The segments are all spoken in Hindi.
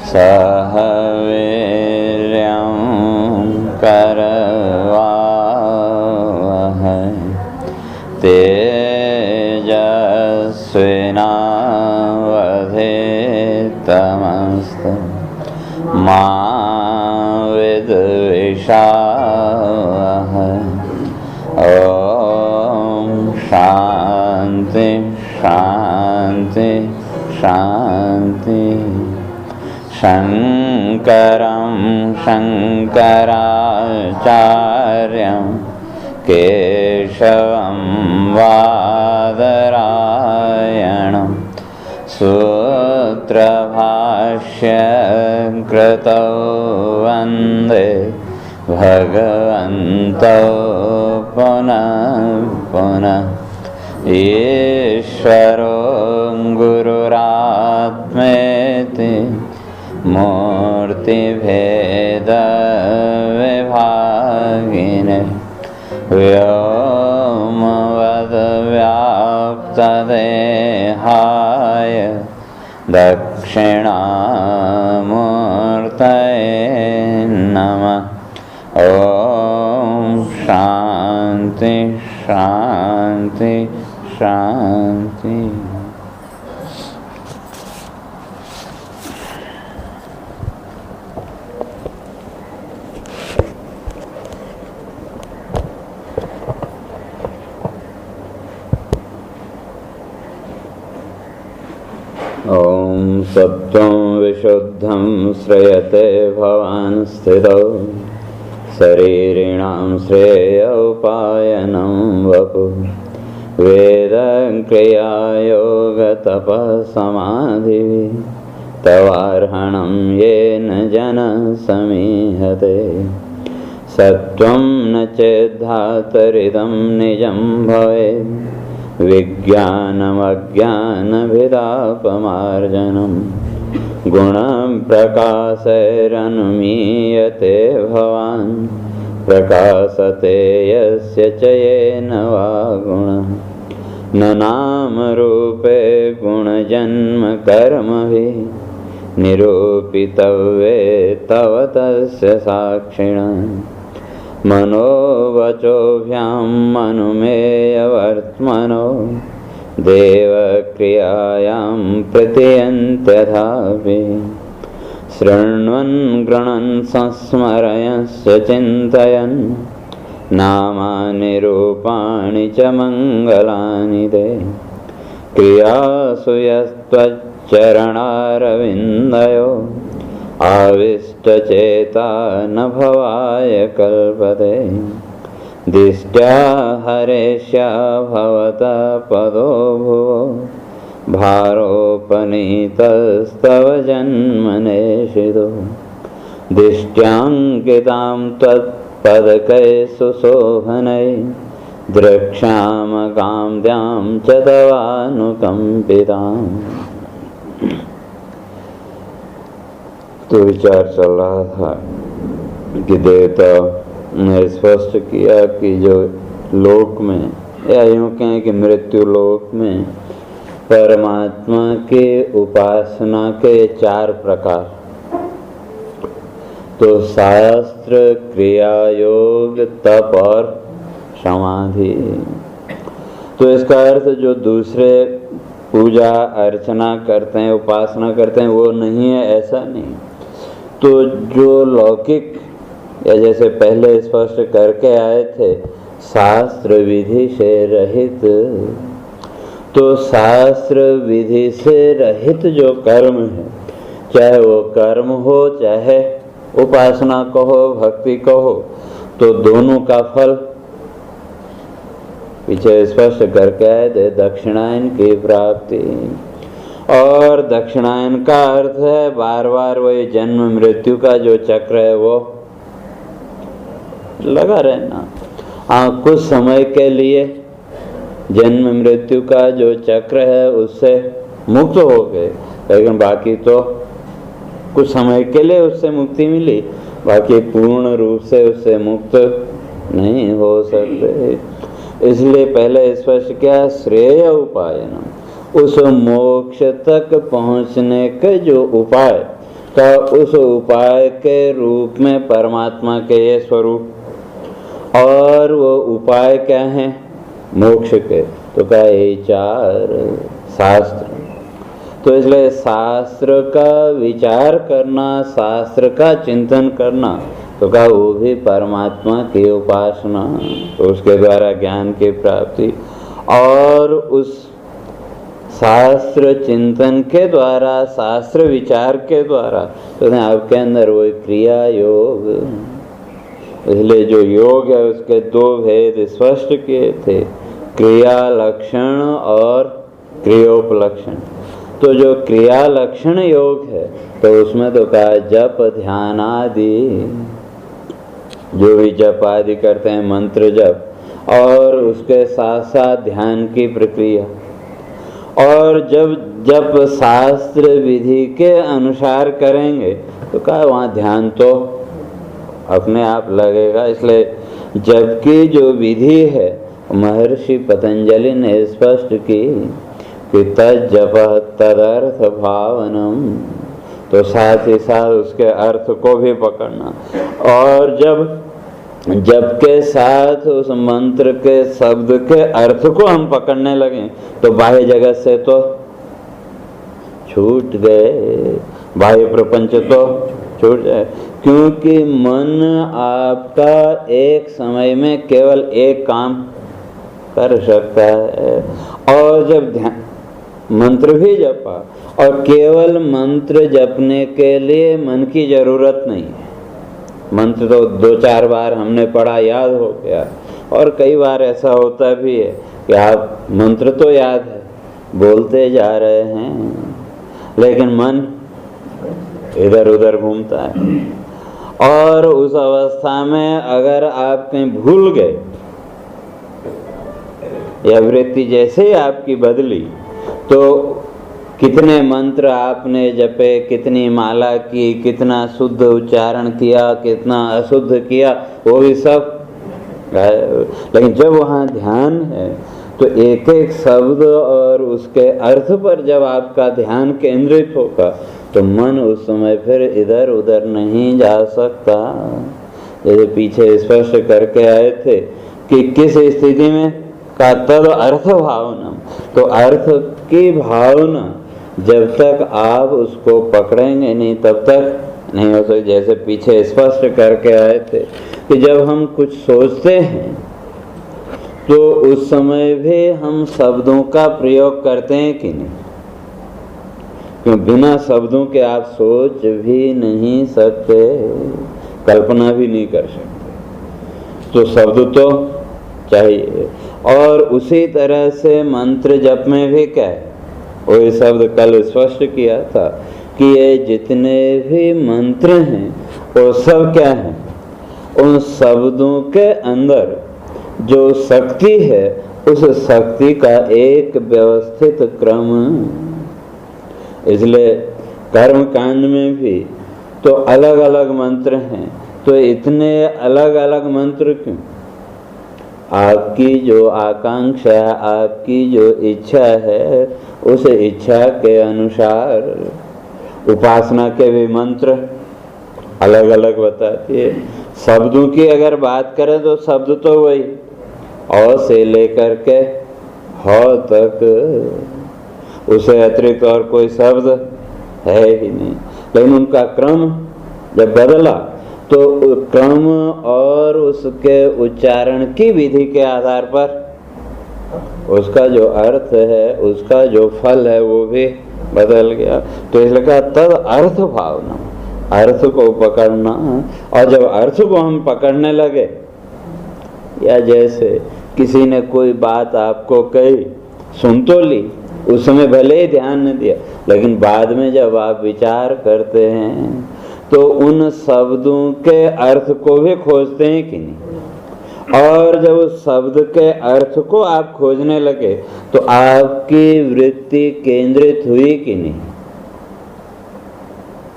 सह वीर्यं करवावहै तेजस्विनावधीतमस्तु मा विद्विषावहै। ओम शांति शांति शांति। शंकरं शंकराचार्यं केशवं बादरायणं सूत्रभाष्यं कृतौ वन्दे भगवन्तौ पुनः पुनः। ईश्वरो गुरुरात्मेति मूर्तिभेदविभागिने व्योमवद्व्याप्तदेहाय दक्षिणामूर्तये नमः। ओम शांति शांति शांति। ओम सत्वं विशुद्धं श्रयते भवान् स्थितौ शरीरिणां श्रेयोपायनं वपुः वेदक्रियायोगतपःसमाधिभिः तवार्हणं येन जनः समीहते। सत्वं न चेद्धातरिदं निजं भवेत् विज्ञानमज्ञानभिदापमार्जनं गुणप्रकाशैरनुमीयते भवान् प्रकाशते यस्य च येन वा गुणः। न नामरूपे गुणजन्म कर्मभिः निरूपितव्ये तव तस्य साक्षिणः। मनोवचोभ्यां मनुमेयवर्त्मनो देवक्रियायां प्रतीयन्त्यथापि शृण्वन् गृह्णन् संस्मरयश्च चिन्तयन् नामानि रूपाणि च मङ्गलानि ते। क्रियासु यस्त्वच्चरणारविन्दयो आविष्टचेता न भवाय कल्पते। दिष्ट्या हरेष्या भवता पदो भुवो भारोपनीतस्तव जन्मनेषितो। दिष्ट्याङ्कितां त्वत्पदकै सुशोभनै द्रक्ष्यामकाम्यां च तवानुकम्पिताम्। तो विचार चल रहा था कि देवता ने स्पष्ट किया कि जो लोक में या यूँ कहें कि मृत्यु लोक में परमात्मा के उपासना के 4 प्रकार, तो शास्त्र, क्रिया योग, तप और समाधि। तो इसका अर्थ जो दूसरे पूजा अर्चना करते हैं, उपासना करते हैं, वो नहीं है, ऐसा नहीं। तो जो लौकिक या जैसे पहले स्पष्ट करके आए थे शास्त्र विधि से रहित, तो शास्त्र विधि से रहित जो कर्म है, चाहे वो कर्म हो चाहे उपासना कहो भक्ति कहो, तो दोनों का फल पीछे स्पष्ट करके आए थे दक्षिणायन की प्राप्ति। और दक्षिणायन का अर्थ है बार बार वही जन्म मृत्यु का जो चक्र है वो लगा रहना। हाँ, कुछ समय के लिए जन्म मृत्यु का जो चक्र है उससे मुक्त हो गए, लेकिन बाकी तो कुछ समय के लिए उससे मुक्ति मिली, बाकी पूर्ण रूप से उससे मुक्त नहीं हो सकते। इसलिए पहले स्पष्ट किया श्रेय उपायन, उस मोक्ष तक पहुंचने के जो उपाय, का उस उपाय के रूप में परमात्मा के ये स्वरूप, और वो उपाय क्या है? मोक्ष के। तो क्या ये 4 शास्त्र। तो इसलिए शास्त्र का विचार करना, शास्त्र का चिंतन करना, तो क्या वो भी परमात्मा की उपासना, तो उसके द्वारा ज्ञान की प्राप्ति। और उस शास्त्र चिंतन के द्वारा, शास्त्र विचार के द्वारा, तो आपके अंदर वो क्रिया योग। इसलिए जो योग है उसके 2 भेद स्पष्ट किए थे, क्रिया लक्षण और क्रियोपलक्षण। तो जो क्रिया लक्षण योग है तो उसमें तो कहा जप ध्यान आदि, जो भी जप आदि करते हैं, मंत्र जप, और उसके साथ साथ ध्यान की प्रक्रिया। और जब शास्त्र विधि के अनुसार करेंगे तो कहा वहाँ ध्यान तो अपने आप लगेगा। इसलिए जबकि जो विधि है महर्षि पतंजलि ने स्पष्ट की कि तज्जप तदर्थ भावनम, तो साथ ही साथ उसके अर्थ को भी पकड़ना। और जब के साथ उस मंत्र के शब्द के अर्थ को हम पकड़ने लगे तो बाह्य जगत से तो छूट गए, बाह्य प्रपंच तो छूट जाए। क्योंकि मन आपका एक समय में केवल एक काम कर सकता है। और जब ध्यान मंत्र भी जपा, और केवल मंत्र जपने के लिए मन की जरूरत नहीं है। मंत्र तो 2-4 बार हमने पढ़ा, याद हो गया। और कई बार ऐसा होता भी है कि आप मंत्र तो याद है, बोलते जा रहे हैं, लेकिन मन इधर उधर घूमता है। और उस अवस्था में अगर आप कहीं भूल गए या वृत्ति जैसे ही आपकी बदली, तो कितने मंत्र आपने जपे, कितनी माला की, कितना शुद्ध उच्चारण किया, कितना अशुद्ध किया, वो भी सब। लेकिन जब वहाँ ध्यान है तो एक एक शब्द और उसके अर्थ पर जब आपका ध्यान केंद्रित होगा तो मन उस समय फिर इधर उधर नहीं जा सकता। जैसे पीछे स्पष्ट करके आए थे कि किस स्थिति में का तद अर्थ भावना, तो अर्थ की भावना जब तक आप उसको पकड़ेंगे नहीं तब तक नहीं हो सकती। जैसे पीछे स्पष्ट करके आए थे कि जब हम कुछ सोचते हैं तो उस समय भी हम शब्दों का प्रयोग करते हैं कि नहीं? क्यों बिना शब्दों के आप सोच भी नहीं सकते, कल्पना भी नहीं कर सकते, तो शब्द तो चाहिए। और उसी तरह से मंत्र जप में भी क्या है, वही शब्द कल स्पष्ट किया था कि ये जितने भी मंत्र हैं वो सब क्या है, उन शब्दों के अंदर जो शक्ति है उस शक्ति का एक व्यवस्थित क्रम। इसलिए कर्म कांड में भी तो अलग अलग मंत्र हैं, तो इतने अलग अलग मंत्र क्यों? आपकी जो आकांक्षा, आपकी जो इच्छा है, उस इच्छा के अनुसार उपासना के भी मंत्र अलग अलग बताती है। शब्दों की अगर बात करें तो शब्द तो वही अ से लेकर के ह तक, उसे अतिरिक्त और कोई शब्द है ही नहीं। लेकिन उनका क्रम जब बदला तो क्रम और उसके उच्चारण की विधि के आधार पर उसका जो अर्थ है, उसका जो फल है वो भी बदल गया। तो इसलिए कहा तद अर्थ भावना, अर्थ को पकड़ना। और जब अर्थ को हम पकड़ने लगे, या जैसे किसी ने कोई बात आपको कही, सुन तो ली, उस समय भले ही ध्यान न दिया, लेकिन बाद में जब आप विचार करते हैं तो उन शब्दों के अर्थ को भी खोजते हैं कि नहीं? और जब उस शब्द के अर्थ को आप खोजने लगे तो आपकी वृत्ति केंद्रित हुई कि नहीं?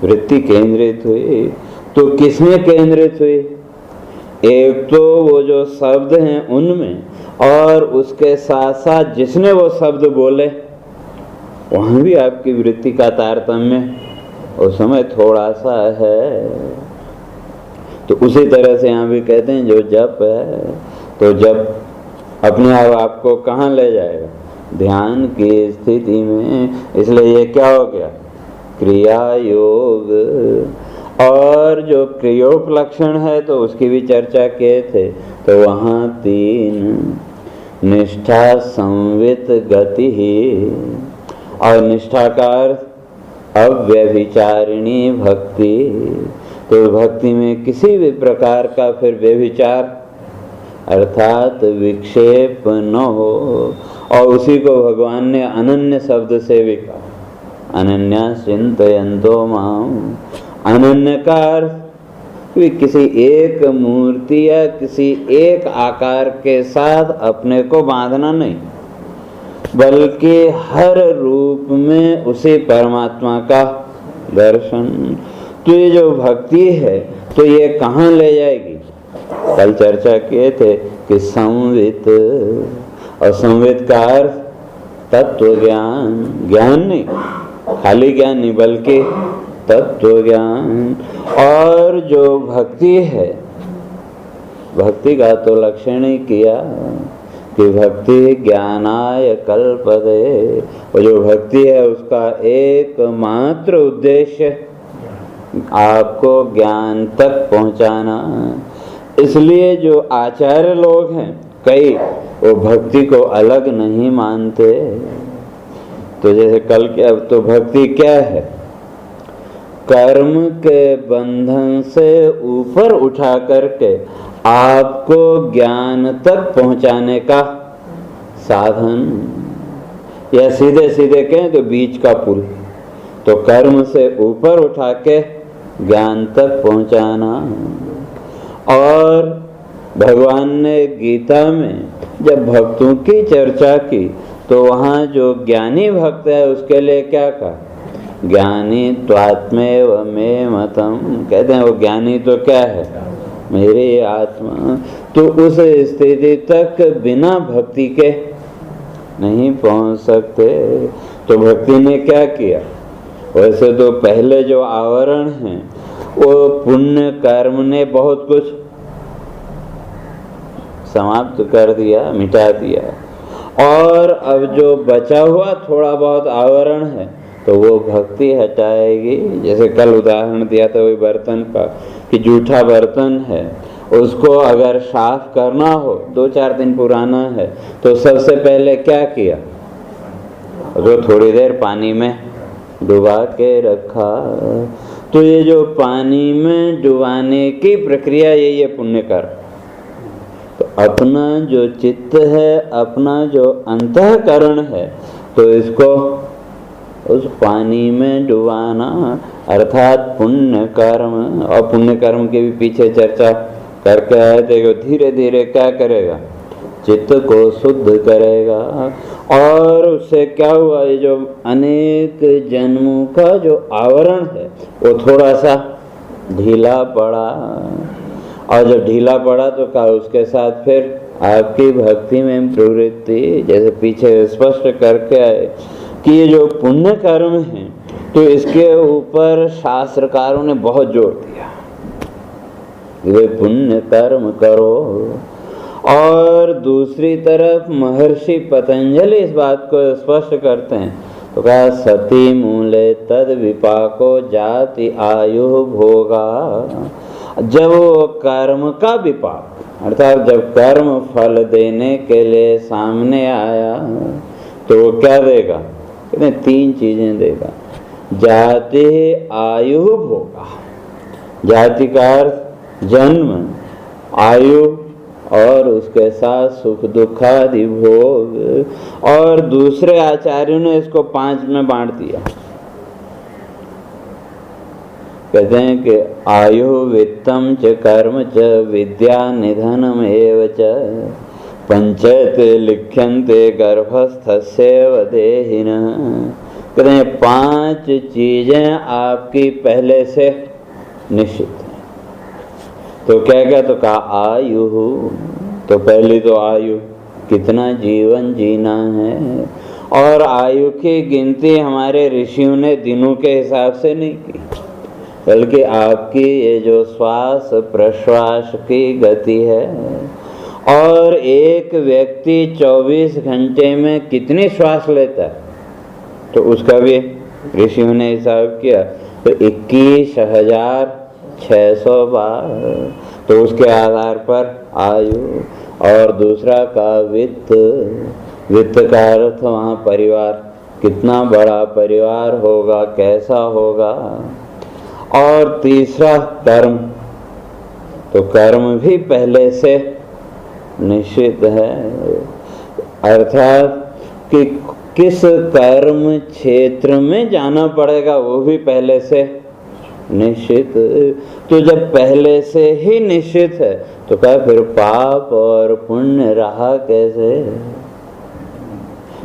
वृत्ति केंद्रित हुई तो किसमें केंद्रित हुई? एक तो वो जो शब्द हैं उनमें, और उसके साथ साथ जिसने वो शब्द बोले वहाँ भी आपकी वृत्ति का तारतम्य उस समय थोड़ा सा है। तो उसी तरह से यहाँ भी कहते हैं जो जप है, तो जप अपने आप आपको कहाँ ले जाएगा? ध्यान की स्थिति में। इसलिए ये क्या हो गया? क्रिया योग। और जो क्रियोपलक्षण है तो उसकी भी चर्चा किए थे। तो वहाँ 3 निष्ठा, संवित, गति ही। और निष्ठा का अर्थ अव्यभिचारिणी भक्ति। तो भक्ति में किसी भी प्रकार का फिर व्यभिचार अर्थात विक्षेप न हो। और उसी को भगवान ने अनन्य शब्द से भी कहा, अनन्या चिंतयन्तो माम। अनन्य का अर्थ कि किसी एक मूर्ति या किसी एक आकार के साथ अपने को बांधना नहीं, बल्कि हर रूप में उसी परमात्मा का दर्शन। तो ये जो भक्ति है तो ये कहाँ ले जाएगी? कल चर्चा किए थे कि संवित। और संवित का अर्थ तत्व ज्ञान। ज्ञान नहीं, खाली ज्ञान नहीं, बल्कि तत्व ज्ञान। और जो भक्ति है, भक्ति का तो लक्षण ही किया कि भक्ति ज्ञानाय कल्पते। और जो भक्ति है उसका एकमात्र उद्देश्य आपको ज्ञान तक पहुंचाना। इसलिए जो आचार्य लोग हैं कई, वो भक्ति को अलग नहीं मानते। तो जैसे कल के, अब तो भक्ति क्या है? कर्म के बंधन से ऊपर उठा करके आपको ज्ञान तक पहुंचाने का साधन, या सीधे सीधे कहें तो बीच का पुल। तो कर्म से ऊपर उठा के ज्ञान तक पहुंचाना। और भगवान ने गीता में जब भक्तों की चर्चा की तो वहाँ जो ज्ञानी भक्त है उसके लिए क्या कहा? ज्ञानी त्वात्मेव मे मतम। कहते हैं वो ज्ञानी तो क्या है? मेरी आत्मा। तो उस स्थिति तक बिना भक्ति के नहीं पहुंच सकते। तो भक्ति ने क्या किया? वैसे तो पहले जो आवरण है वो पुण्य कर्म ने बहुत कुछ समाप्त कर दिया, मिटा दिया। और अब जो बचा हुआ थोड़ा बहुत आवरण है तो वो भक्ति हटाएगी। जैसे कल उदाहरण दिया था वही बर्तन का, कि जूठा बर्तन है उसको अगर साफ करना हो, 2-4 दिन पुराना है, तो सबसे पहले क्या किया? जो थोड़ी देर पानी में डुबा के रखा। तो ये जो पानी में डुबाने की प्रक्रिया यही है पुण्य कर्म। तो अपना जो चित्त है, अपना जो अंतःकरण है, तो इसको उस पानी में डुबाना अर्थात पुण्य कर्म। और पुण्य कर्म के भी पीछे चर्चा करके आए थे कि धीरे धीरे क्या करेगा? चित्त को शुद्ध करेगा। और उससे क्या हुआ? ये जो अनेक जन्मों का जो आवरण है वो थोड़ा सा ढीला पड़ा। और जब ढीला पड़ा तो क्या उसके साथ फिर आपकी भक्ति में प्रवृत्ति, जैसे पीछे स्पष्ट करके आए कि ये जो पुण्य कर्म है तो इसके ऊपर शास्त्रकारों ने बहुत जोर दिया, वे पुण्य कर्म करो। और दूसरी तरफ महर्षि पतंजलि इस बात को स्पष्ट करते हैं। तो कहा सती मूले तद विपाको जाति आयु भोगा। जब वो कर्म का विपाक अर्थात जब कर्म फल देने के लिए सामने आया तो वो क्या देगा? कहते 3 चीजें देगा। जाति आयु भोगा। जाति का अर्थ जन्म, आयु और उसके साथ सुख दुख आदि भोग। और दूसरे आचार्यों ने इसको 5 में बांट दिया। कहते हैं कि आयु वित्तम च कर्म च विद्या निधनम एव च पंचैते लिख्यन्ते गर्भस्थस्यैव देहिनः। कहते हैं 5 चीजें आपकी पहले से निश्चित है। तो क्या क्या? तो कहा आयु। तो पहली तो आयु, कितना जीवन जीना है। और आयु की गिनती हमारे ऋषियों ने दिनों के हिसाब से नहीं की, बल्कि आपकी ये जो श्वास प्रश्वास की गति है, और एक व्यक्ति 24 घंटे में कितनी श्वास लेता है तो उसका भी ऋषियों ने हिसाब किया तो 21,600 बार। तो उसके आधार पर आयु, और दूसरा का वित्त का अर्थ वहाँ परिवार, कितना बड़ा परिवार होगा, कैसा होगा। और तीसरा कर्म, तो कर्म भी पहले से निश्चित है, अर्थात कि किस कर्म क्षेत्र में जाना पड़ेगा वो भी पहले से निश्चित। तो जब पहले से ही निश्चित है तो क्या फिर पाप और पुण्य रहा कैसे?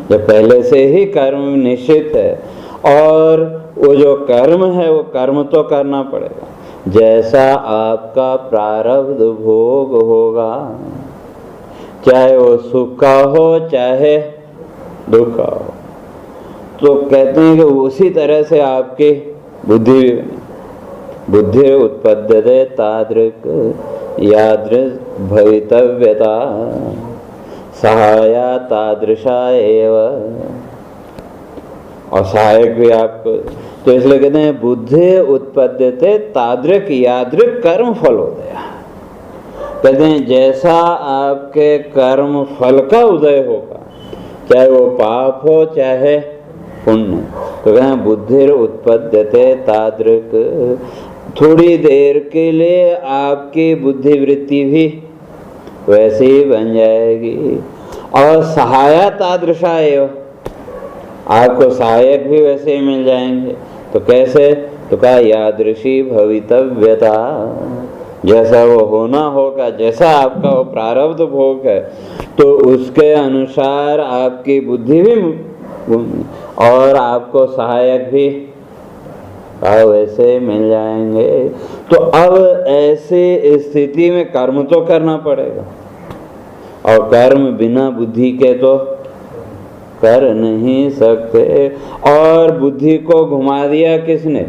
जब पहले से ही कर्म निश्चित है, और वो जो कर्म है वो कर्म तो करना पड़ेगा, जैसा आपका प्रारब्ध भोग होगा, चाहे वो सुख का हो चाहे दुख का हो। तो कहते हैं कि उसी तरह से आपकी बुद्धि उत्पद्यते तादृक् यादृक् भवितव्यता सहाया तादृशा एव। और सहायक भी आपको, तो इसलिए कहते हैं बुद्धि उत्पद्यते तादृक् यादृक् कर्म फलोदया। कहते हैं जैसा आपके कर्म फल का उदय होगा, चाहे वो पाप हो चाहे पुण्य, तो कहें बुद्धि उत्पद्यते तादृक्, थोड़ी देर के लिए आपकी बुद्धि वृत्ति भी वैसे ही बन जाएगी। और सहाया तादृशा एव, आपको सहायक भी वैसे ही मिल जाएंगे। तो कैसे? तो कहा यादृशी भवितव्यता, जैसा वो होना होगा, जैसा आपका वो प्रारब्ध भोग है तो उसके अनुसार आपकी बुद्धि भी और आपको सहायक भी वैसे मिल जाएंगे। तो अब ऐसी स्थिति में कर्म तो करना पड़ेगा, और कर्म बिना बुद्धि के तो कर नहीं सकते। और बुद्धि को घुमा दिया किसने?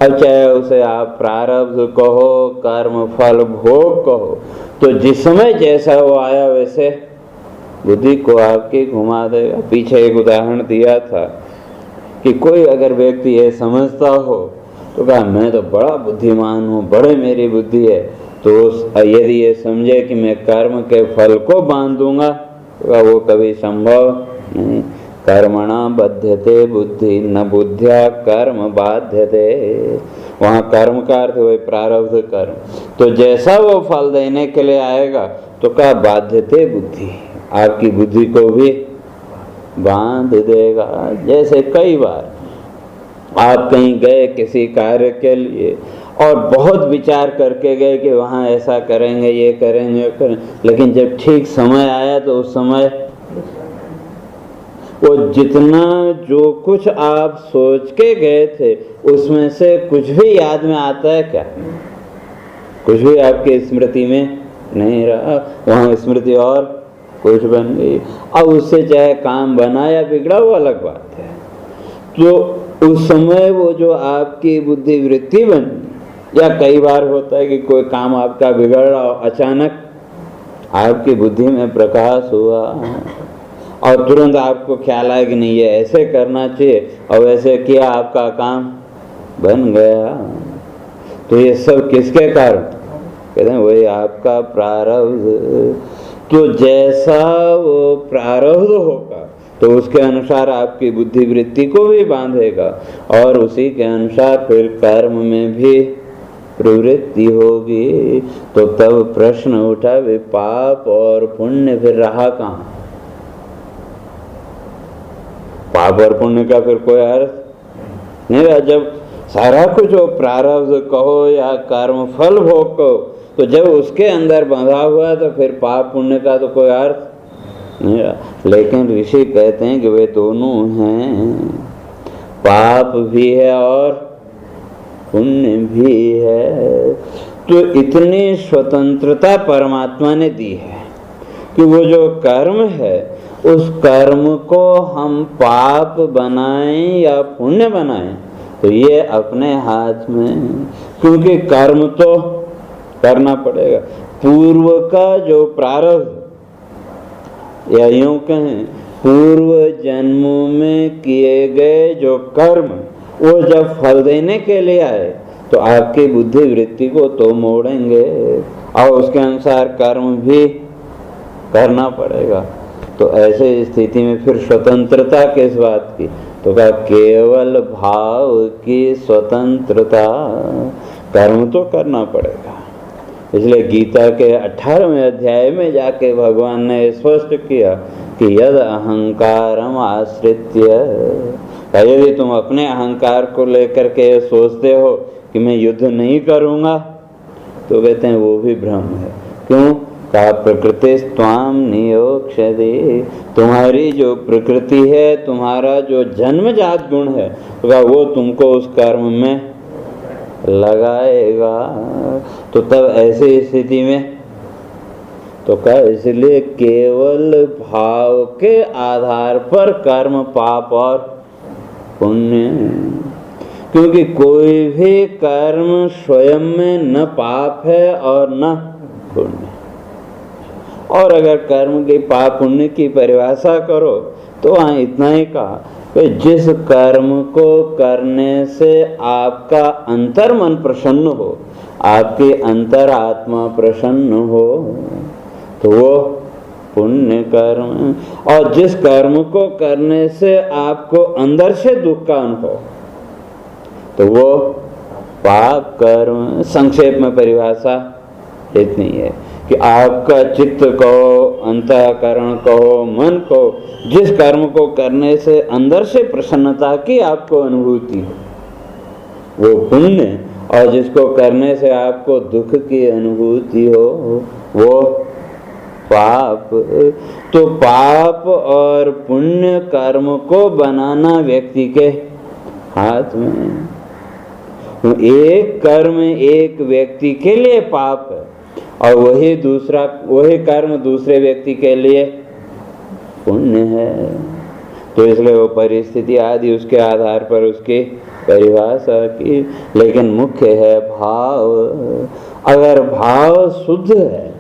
अब चाहे उसे आप प्रारब्ध कहो, कर्म फल भोग कहो, तो जिस समय जैसा वो आया वैसे बुद्धि को आपकी घुमा देगा। पीछे एक उदाहरण दिया था कि कोई अगर व्यक्ति ये समझता हो तो कहा मैं तो बड़ा बुद्धिमान हूँ, बड़े मेरी बुद्धि है, तो यदि ये समझे कि मैं कर्म के फल को बांध दूंगा तो वो कभी संभव नहीं। कर्मणा बध्यते बुद्धि न बुद्धिया कर्म बाध्यते। वहाँ कर्म का अर्थ वही प्रारब्ध कर्म, तो जैसा वो फल देने के लिए आएगा तो क्या बाध्यते बुद्धि, आपकी बुद्धि को भी बांध देगा। जैसे कई बार आप कहीं गए किसी कार्य के लिए और बहुत विचार करके गए कि वहाँ ऐसा करेंगे, ये करेंगे, लेकिन जब ठीक समय आया तो उस समय वो जितना जो कुछ आप सोच के गए थे उसमें से कुछ भी याद में आता है क्या? कुछ भी आपकी स्मृति में नहीं रहा, वहाँ स्मृति और कुछ बन गई। अब उससे चाहे काम बना या बिगड़ा वो अलग बात है। तो उस समय वो जो आपकी बुद्धि वृत्ति बनी, या कई बार होता है कि कोई काम आपका बिगड़ रहा हो, अचानक आपकी बुद्धि में प्रकाश हुआ और तुरंत आपको ख्याल आया कि नहीं ये ऐसे करना चाहिए, और वैसे किया, आपका काम बन गया। तो ये सब किसके कारण? कहते हैं वही आपका प्रारब्ध। तो जैसा वो प्रारब्ध होगा तो उसके अनुसार आपकी बुद्धि वृत्ति को भी बांधेगा, और उसी के अनुसार फिर कर्म में भी प्रवृत्ति होगी। तो तब प्रश्न उठा वे पाप और पुण्य फिर रहा कहाँ? पाप और पुण्य का फिर कोई अर्थ नहीं रहा। जब सारा कुछ हो, प्रारब्ध कहो या कर्म फल भोग कहो, तो जब उसके अंदर बंधा हुआ है तो फिर पाप पुण्य का तो कोई अर्थ नहीं रहा। लेकिन ऋषि कहते हैं कि वे दोनों हैं, पाप भी है और पुण्य भी है। तो इतनी स्वतंत्रता परमात्मा ने दी है कि वो जो कर्म है उस कर्म को हम पाप बनाएं या पुण्य बनाएं तो ये अपने हाथ में, क्योंकि कर्म तो करना पड़ेगा। पूर्व का जो प्रारब्ध, या यूं कहें पूर्व जन्मों में किए गए जो कर्म, वो जब फल देने के लिए आए तो आपकी बुद्धि वृत्ति को तो मोड़ेंगे और उसके अनुसार कर्म भी करना पड़ेगा। तो ऐसे स्थिति में फिर स्वतंत्रता किस बात की? तो कहा केवल भाव की स्वतंत्रता, कर्म तो करना पड़ेगा। इसलिए गीता के 18वें अध्याय में जाके भगवान ने स्पष्ट किया कि यद अहंकारम आश्रित्य, यदि तुम अपने अहंकार को लेकर के सोचते हो कि मैं युद्ध नहीं करूंगा, तो कहते हैं वो भी भ्रम है। क्यों? कहा प्रकृति स्वाम नियोक्ष्यति, तुम्हारी जो प्रकृति है, तुम्हारा जो जन्मजात गुण है, तो कहा वो तुमको उस कर्म में लगाएगा। तो तब ऐसी स्थिति में तो कहा इसलिए केवल भाव के आधार पर कर्म पाप और पुण्य, क्योंकि कोई भी कर्म स्वयं में न पाप है और न पुण्य। और अगर कर्म की पाप पुण्य की परिभाषा करो तो वहाँ इतना ही कहा कि जिस कर्म को करने से आपका अंतर मन प्रसन्न हो, आपकी अंतर आत्मा प्रसन्न हो, तो वो पुण्य कर्म। और जिस कर्म को करने से आपको अंदर से दुख का अनुभव, तो वो पाप कर्म। संक्षेप में परिभाषा इतनी है कि आपका चित्त कहो, अंतःकरण कहो, मन कहो, जिस कर्म को करने से अंदर से प्रसन्नता की आपको अनुभूति है, वो पुण्य। और जिसको करने से आपको दुख की अनुभूति हो, वो पाप। तो पाप और पुण्य कर्म को बनाना व्यक्ति के हाथ में। एक कर्म एक व्यक्ति के लिए पाप है और वही कर्म दूसरे व्यक्ति के लिए पुण्य है। तो इसलिए वो परिस्थिति आदि उसके आधार पर उसकी परिभाषा की। लेकिन मुख्य है भाव। अगर भाव शुद्ध है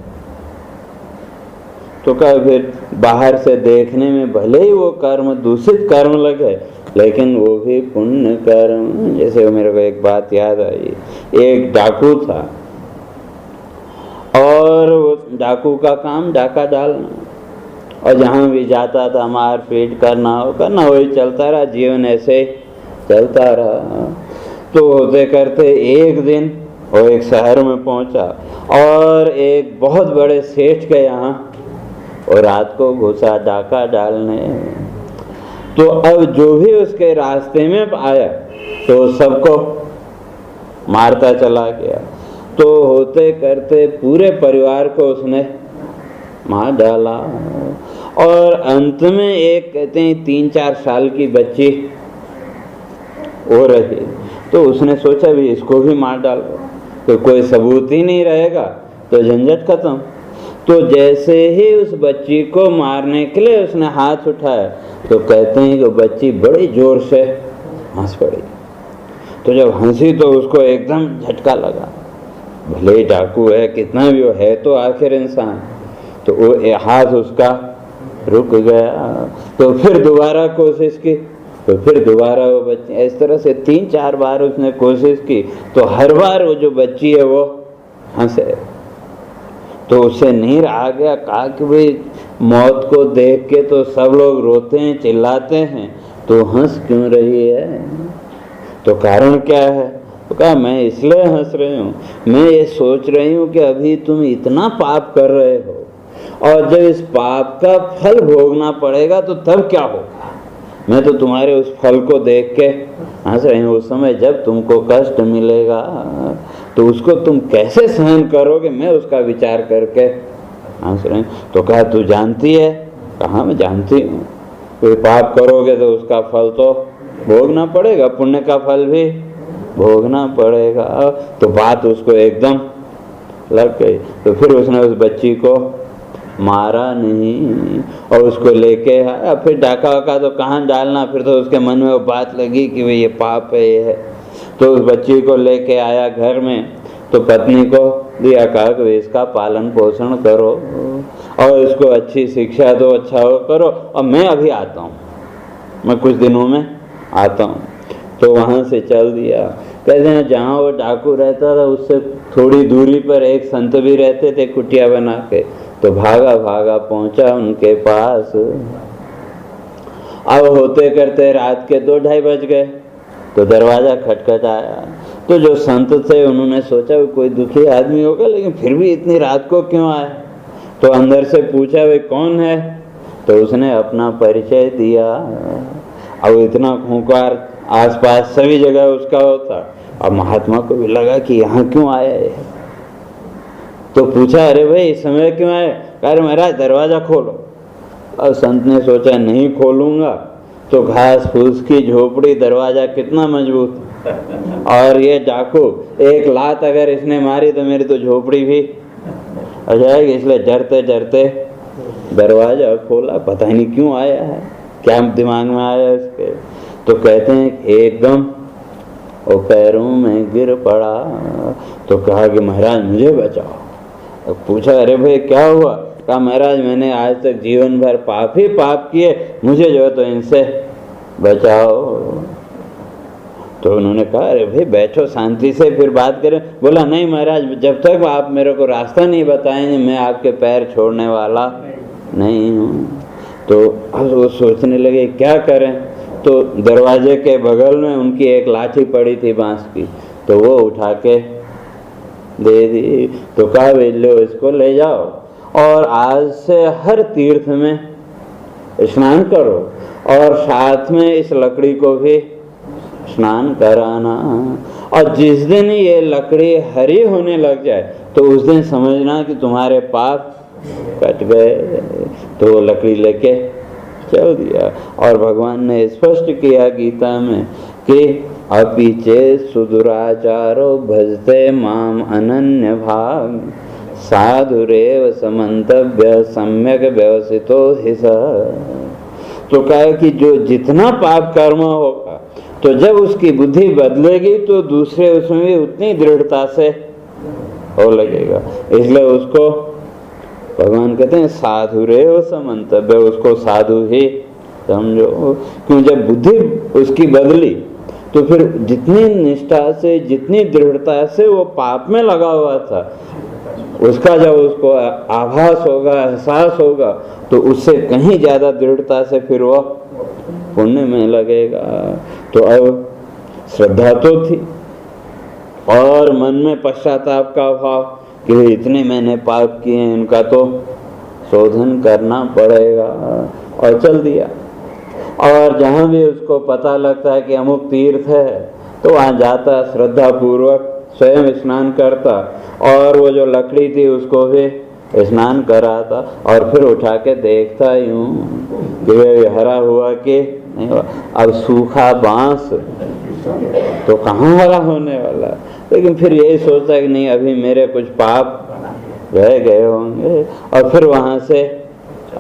तो क्या फिर बाहर से देखने में भले ही वो कर्म दूषित कर्म लगे, लेकिन वो भी पुण्य कर्म। जैसे मेरे को एक बात याद आई, एक डाकू था और वो डाकू का काम डाका डालना, और जहाँ भी जाता था मार पीट करना वही चलता रहा, जीवन ऐसे चलता रहा। तो होते करते एक दिन वो एक शहर में पहुंचा और एक बहुत बड़े सेठ के यहाँ और रात को घुसा डाका डालने। तो अब जो भी उसके रास्ते में आया तो सबको मारता चला गया। तो होते करते पूरे परिवार को उसने मार डाला। और अंत में एक कहते हैं 3-4 साल की बच्ची वो रही। तो उसने सोचा भी इसको भी मार डालो, तो कोई सबूत ही नहीं रहेगा, तो झंझट खत्म। तो जैसे ही उस बच्ची को मारने के लिए उसने हाथ उठाया, तो कहते हैं कि बच्ची बड़ी जोर से हंस पड़ी। तो जब हंसी तो उसको एकदम झटका लगा, भले ही डाकू है, कितना भी वो है तो आखिर इंसान। तो वो हाथ उसका रुक गया। तो फिर दोबारा कोशिश की, तो फिर दोबारा वो बच्ची, इस तरह से 3-4 बार उसने कोशिश की। तो हर बार वो जो बच्ची है वो हंसे। तो उससे नहीं रहा गया, कहा कि भाई मौत को देख के तो सब लोग रोते हैं, चिल्लाते हैं, तो हंस क्यों रही है? तो कारण क्या है? तो कहा मैं इसलिए हंस रही हूँ, मैं ये सोच रही हूँ कि अभी तुम इतना पाप कर रहे हो और जब इस पाप का फल भोगना पड़ेगा तो तब क्या होगा। मैं तो तुम्हारे उस फल को देख के हंस रही हूँ। उस समय जब तुमको कष्ट मिलेगा तो उसको तुम कैसे सहन करोगे, मैं उसका विचार करके हंस रही हूँ। तो कहा तू जानती है? कहा मैं जानती हूँ। कोई पाप करोगे तो उसका फल तो भोगना पड़ेगा, पुण्य का फल भी भोगना पड़ेगा। तो बात उसको एकदम लग गई। तो फिर उसने उस बच्ची को मारा नहीं और उसको लेके आया। फिर डाका वाका तो कहाँ डालना, फिर तो उसके मन में वो बात लगी कि भाई ये पाप है, ये है। तो उस बच्ची को लेके आया घर में, तो पत्नी को दिया, कहा कि इसका पालन पोषण करो और इसको अच्छी शिक्षा दो, अच्छा हो करो, और मैं अभी आता हूँ, मैं कुछ दिनों में आता हूँ। तो वहाँ से चल दिया। कहते हैं जहाँ वो डाकू रहता था उससे थोड़ी दूरी पर एक संत भी रहते थे कुटिया बना के, तो भागा भागा पहुँचा उनके पास। अब होते करते रात के 2-2:30 बज गए, तो दरवाज़ा खटखटाया। तो जो संत थे उन्होंने सोचा कोई दुखी आदमी होगा, लेकिन फिर भी इतनी रात को क्यों आए। तो अंदर से पूछा वे कौन है, तो उसने अपना परिचय दिया। अब इतना खूंखार आसपास सभी जगह उसका होता। अब महात्मा को भी लगा कि यहाँ क्यों आया है, तो पूछा अरे भाई इस समय क्यों आए। कह रहे महाराज दरवाज़ा खोलो। अब संत ने सोचा नहीं खोलूंगा तो घास फूस की झोपड़ी, दरवाज़ा कितना मजबूत, और ये डाकू एक लात अगर इसने मारी तो मेरी तो झोपड़ी भी आ जाएगी। इसलिए डरते डरते दरवाज़ा खोला। पता ही नहीं क्यों आया है, क्या दिमाग में आया इसके। तो कहते हैं एकदम वो पैरों में गिर पड़ा। तो कहा कि महाराज मुझे बचाओ। अब पूछा अरे भाई क्या हुआ। कहा महाराज मैंने आज तक जीवन भर पाप ही पाप किए, मुझे जो है तो इनसे बचाओ। तो उन्होंने कहा अरे भाई बैठो शांति से फिर बात करें। बोला नहीं महाराज, जब तक आप मेरे को रास्ता नहीं बताएंगे मैं आपके पैर छोड़ने वाला नहीं हूँ। तो अब वो सोचने लगे क्या करें। तो दरवाजे के बगल में उनकी एक लाठी पड़ी थी बांस की, तो वो उठा के दे दी। तो कहा लो इसको ले जाओ और आज से हर तीर्थ में स्नान करो और साथ में इस लकड़ी को भी स्नान कराना। और जिस दिन ये लकड़ी हरी होने लग जाए तो उस दिन समझना कि तुम्हारे पाप कट गए। तो वो लकड़ी लेके चल दिया। और भगवान ने स्पष्ट किया गीता में कि अपि चेत् सुदुराचारो भजते माम अनन्य भाग साधुरेव समन्तव्य सम्यक व्यवसितो हि सः। तो कहा कि जो जितना पाप कर्म होगा तो जब उसकी बुद्धि बदलेगी तो दूसरे उसमें भी उतनी दृढ़ता से हो लगेगा। इसलिए उसको भगवान कहते हैं साधुरेव समन्तव्य, उसको साधु ही समझो। क्यों जब बुद्धि उसकी बदली तो फिर जितनी निष्ठा से जितनी दृढ़ता से वो पाप में लगा हुआ था उसका जब उसको आभास होगा, एहसास होगा, तो उससे कहीं ज्यादा दृढ़ता से फिर वो पुण्य में लगेगा। तो अब श्रद्धा तो थी और मन में पश्चाताप का भाव कि इतने मैंने पाप किए हैं, इनका तो शोधन करना पड़ेगा, और चल दिया। और जहाँ भी उसको पता लगता है कि अमुक तीर्थ है तो वहाँ जाता, श्रद्धा पूर्वक स्वयं स्नान करता और वो जो लकड़ी थी उसको भी स्नान कराता और फिर उठा के देखता यूं कि हरा हुआ कि नहीं हुआ। अब सूखा बांस तो कहाँ हरा होने वाला, लेकिन फिर यही सोचता कि नहीं अभी मेरे कुछ पाप रह गए होंगे, और फिर वहाँ से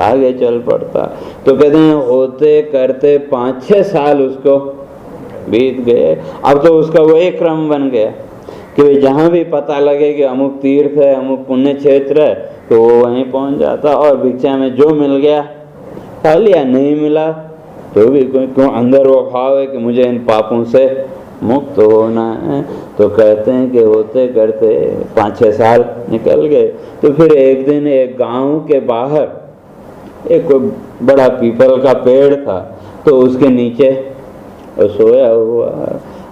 आगे चल पड़ता। तो कहते हैं होते करते 5-6 साल उसको बीत गए। अब तो उसका वही क्रम बन गया कि जहाँ भी पता लगे कि अमुक तीर्थ है, अमुक पुण्य क्षेत्र है, तो वो वहीं पहुँच जाता और भिक्षा में जो मिल गया खा लिया, नहीं मिला तो भी क्यों अंदर वो भाव है कि मुझे इन पापों से मुक्त होना है। तो कहते हैं कि होते करते 5-6 साल निकल गए। तो फिर एक दिन एक गांव के बाहर एक बड़ा पीपल का पेड़ था, तो उसके नीचे सोया हुआ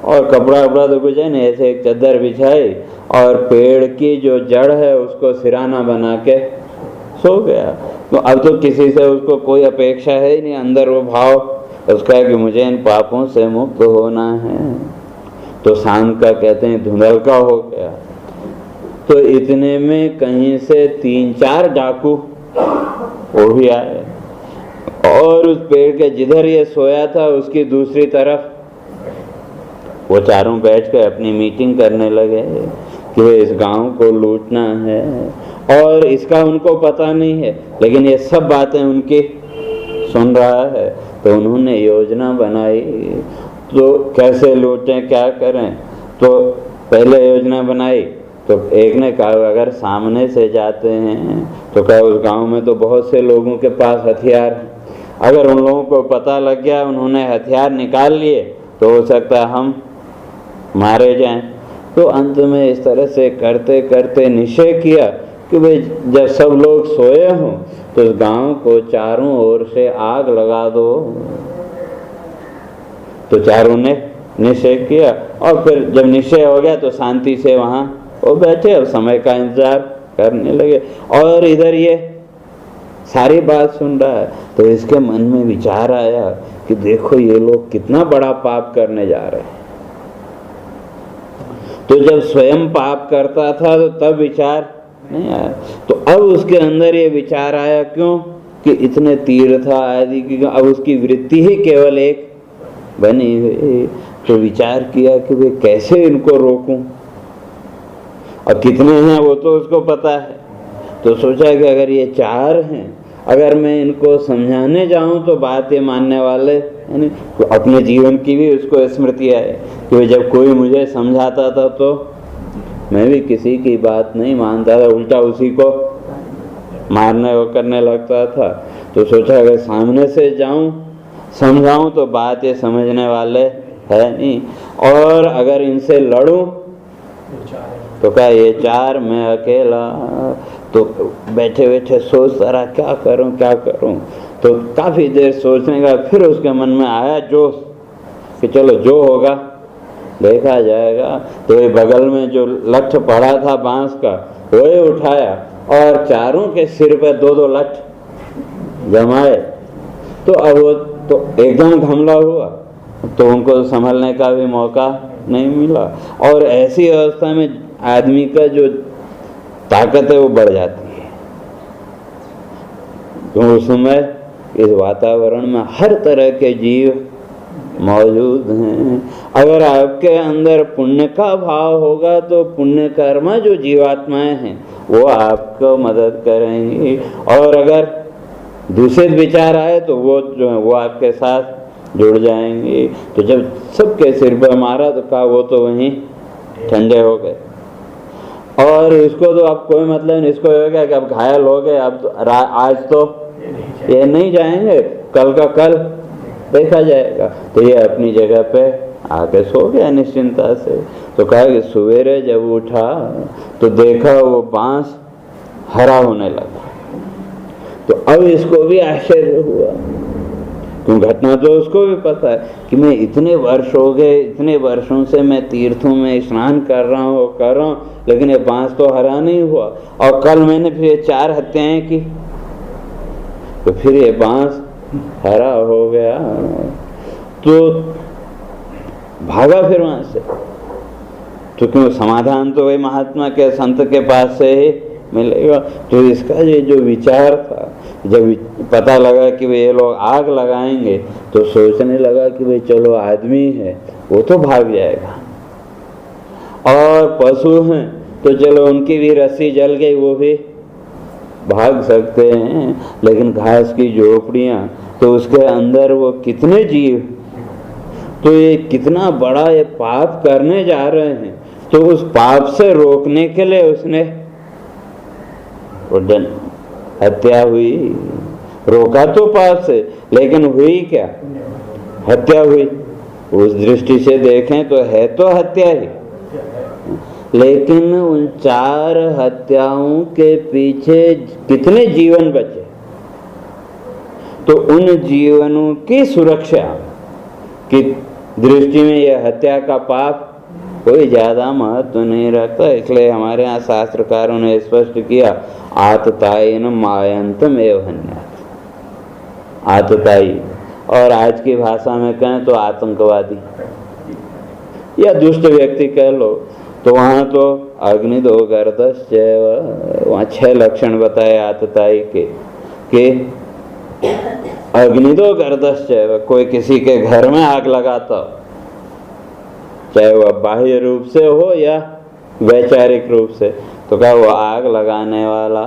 और कपड़ा वपड़ा तो कुछ है नहीं, ऐसे एक चादर बिछाई और पेड़ की जो जड़ है उसको सिराना बना के सो गया। तो अब तो किसी से उसको कोई अपेक्षा है ही नहीं, अंदर वो भाव उसका है कि मुझे इन पापों से मुक्त होना है। तो शाम का कहते हैं धुंधलका हो गया। तो इतने में कहीं से 3-4 डाकू वो भी आए और उस पेड़ के जिधर ये सोया था उसकी दूसरी तरफ वो चारों बैठ कर अपनी मीटिंग करने लगे कि इस गांव को लूटना है। और इसका उनको पता नहीं है, लेकिन ये सब बातें उनकी सुन रहा है। तो उन्होंने योजना बनाई तो कैसे लूटें, क्या करें। तो पहले योजना बनाई तो एक ने कहा अगर सामने से जाते हैं तो कहा उस गांव में तो बहुत से लोगों के पास हथियार हैं, अगर उन लोगों को पता लग गया उन्होंने हथियार निकाल लिए तो हो सकता है हम मारे जाएं। तो अंत में इस तरह से करते करते निश्चय किया कि भाई जब सब लोग सोए हों तो उस गांव को चारों ओर से आग लगा दो। तो चारों ने निश्चय किया और फिर जब निश्चय हो गया तो शांति से वहां वो बैठे और समय का इंतजार करने लगे। और इधर ये सारी बात सुन रहा है तो इसके मन में विचार आया कि देखो ये लोग कितना बड़ा पाप करने जा रहे हैं। तो जब स्वयं पाप करता था तो तब विचार नहीं आया, तो अब उसके अंदर ये विचार आया क्यों कि इतने तीर्थ आदि की अब उसकी वृत्ति ही केवल एक बनी हुई। तो विचार किया कि वे कैसे इनको रोकूं, और कितने हैं वो तो उसको पता है। तो सोचा कि अगर ये 4 हैं, अगर मैं इनको समझाने जाऊं तो बात ये मानने वाले यानी तो अपने जीवन की भी उसको स्मृति आए कि जब कोई मुझे समझाता था तो मैं भी किसी की बात नहीं मानता था, उल्टा उसी को मारने वो करने लगता था। तो सोचा अगर सामने से जाऊं समझाऊं तो बात ये समझने वाले है नहीं, और अगर इनसे लड़ूं तो क्या ये 4 मैं अकेला। तो बैठे बैठे सोचता रहा क्या करूं क्या करूं। तो काफ़ी देर सोचने का फिर उसके मन में आया जोश कि चलो जो होगा देखा जाएगा। तो ये बगल में जो लठ पड़ा था बांस का वही उठाया और चारों के सिर पे 2-2 लठ जमाए। तो अब वो तो एकदम हमला हुआ तो उनको संभलने का भी मौका नहीं मिला, और ऐसी अवस्था में आदमी का जो ताकत है वो बढ़ जाती है। तो उस समय इस वातावरण में हर तरह के जीव मौजूद हैं। अगर आपके अंदर पुण्य का भाव होगा तो पुण्य कर्मा जो जीवात्माएं हैं वो आपको मदद करेंगी, और अगर दूषित विचार आए तो वो जो है वो आपके साथ जुड़ जाएंगे। तो जब सबके सिर पर मारा तो कहा वो तो वहीं ठंडे हो गए, और इसको तो अब कोई मतलब नहीं, इसको हो गया कि अब घायल हो गए, अब तो आज तो ये नहीं जाएंगे, कल का कल देखा जाएगा। तो ये अपनी जगह पे आके सो गया निश्चिंता से। तो कहा कि सवेरे जब उठा तो देखा वो बांस हरा होने लगा। तो अब इसको भी आश्चर्य हुआ, क्यों घटना तो उसको भी पता है कि मैं इतने वर्ष हो गए, इतने वर्षों से मैं तीर्थों में स्नान कर रहा हूँ, लेकिन ये बांस तो हरा नहीं हुआ, और कल मैंने फिर ये 4 हत्याएं की तो फिर ये बांस हरा हो गया। तो भागा फिर वहां से, तो क्यों समाधान तो वही महात्मा के संत के पास से ही मिलेगा। तो इसका ये जो विचार था, जब पता लगा कि वे ये लोग आग लगाएंगे तो सोचने लगा कि भाई चलो आदमी है वो तो भाग जाएगा, और पशु हैं तो चलो उनकी भी रस्सी जल गई वो भी भाग सकते हैं, लेकिन घास की झोपड़ियाँ तो उसके अंदर वो कितने जीव, तो ये कितना बड़ा ये पाप करने जा रहे हैं। तो उस पाप से रोकने के लिए उसने हत्या हुई। रोका तो पाप से, लेकिन हुई क्या? हत्या हुई। उस दृष्टि से देखें तो है तो हत्या ही, लेकिन उन 4 हत्याओं के पीछे कितने जीवन बचे, तो उन जीवनों की सुरक्षा की दृष्टि में यह हत्या का पाप कोई ज्यादा महत्व नहीं रखता। इसलिए हमारे यहाँ शास्त्रकारों ने स्पष्ट किया, आततायन मायंतम एव हन्यात्। आतताई, और आज की भाषा में कहें तो आतंकवादी या दुष्ट व्यक्ति कह लो। तो वहाँ तो अग्निदो गर्दश्चैव, वहाँ 6 लक्षण बताए आतताई के कि अग्निदो गर्दश्चैव, कोई किसी के घर में आग लगाता हो, चाहे वह बाह्य रूप से हो या वैचारिक रूप से, तो क्या वो आग लगाने वाला,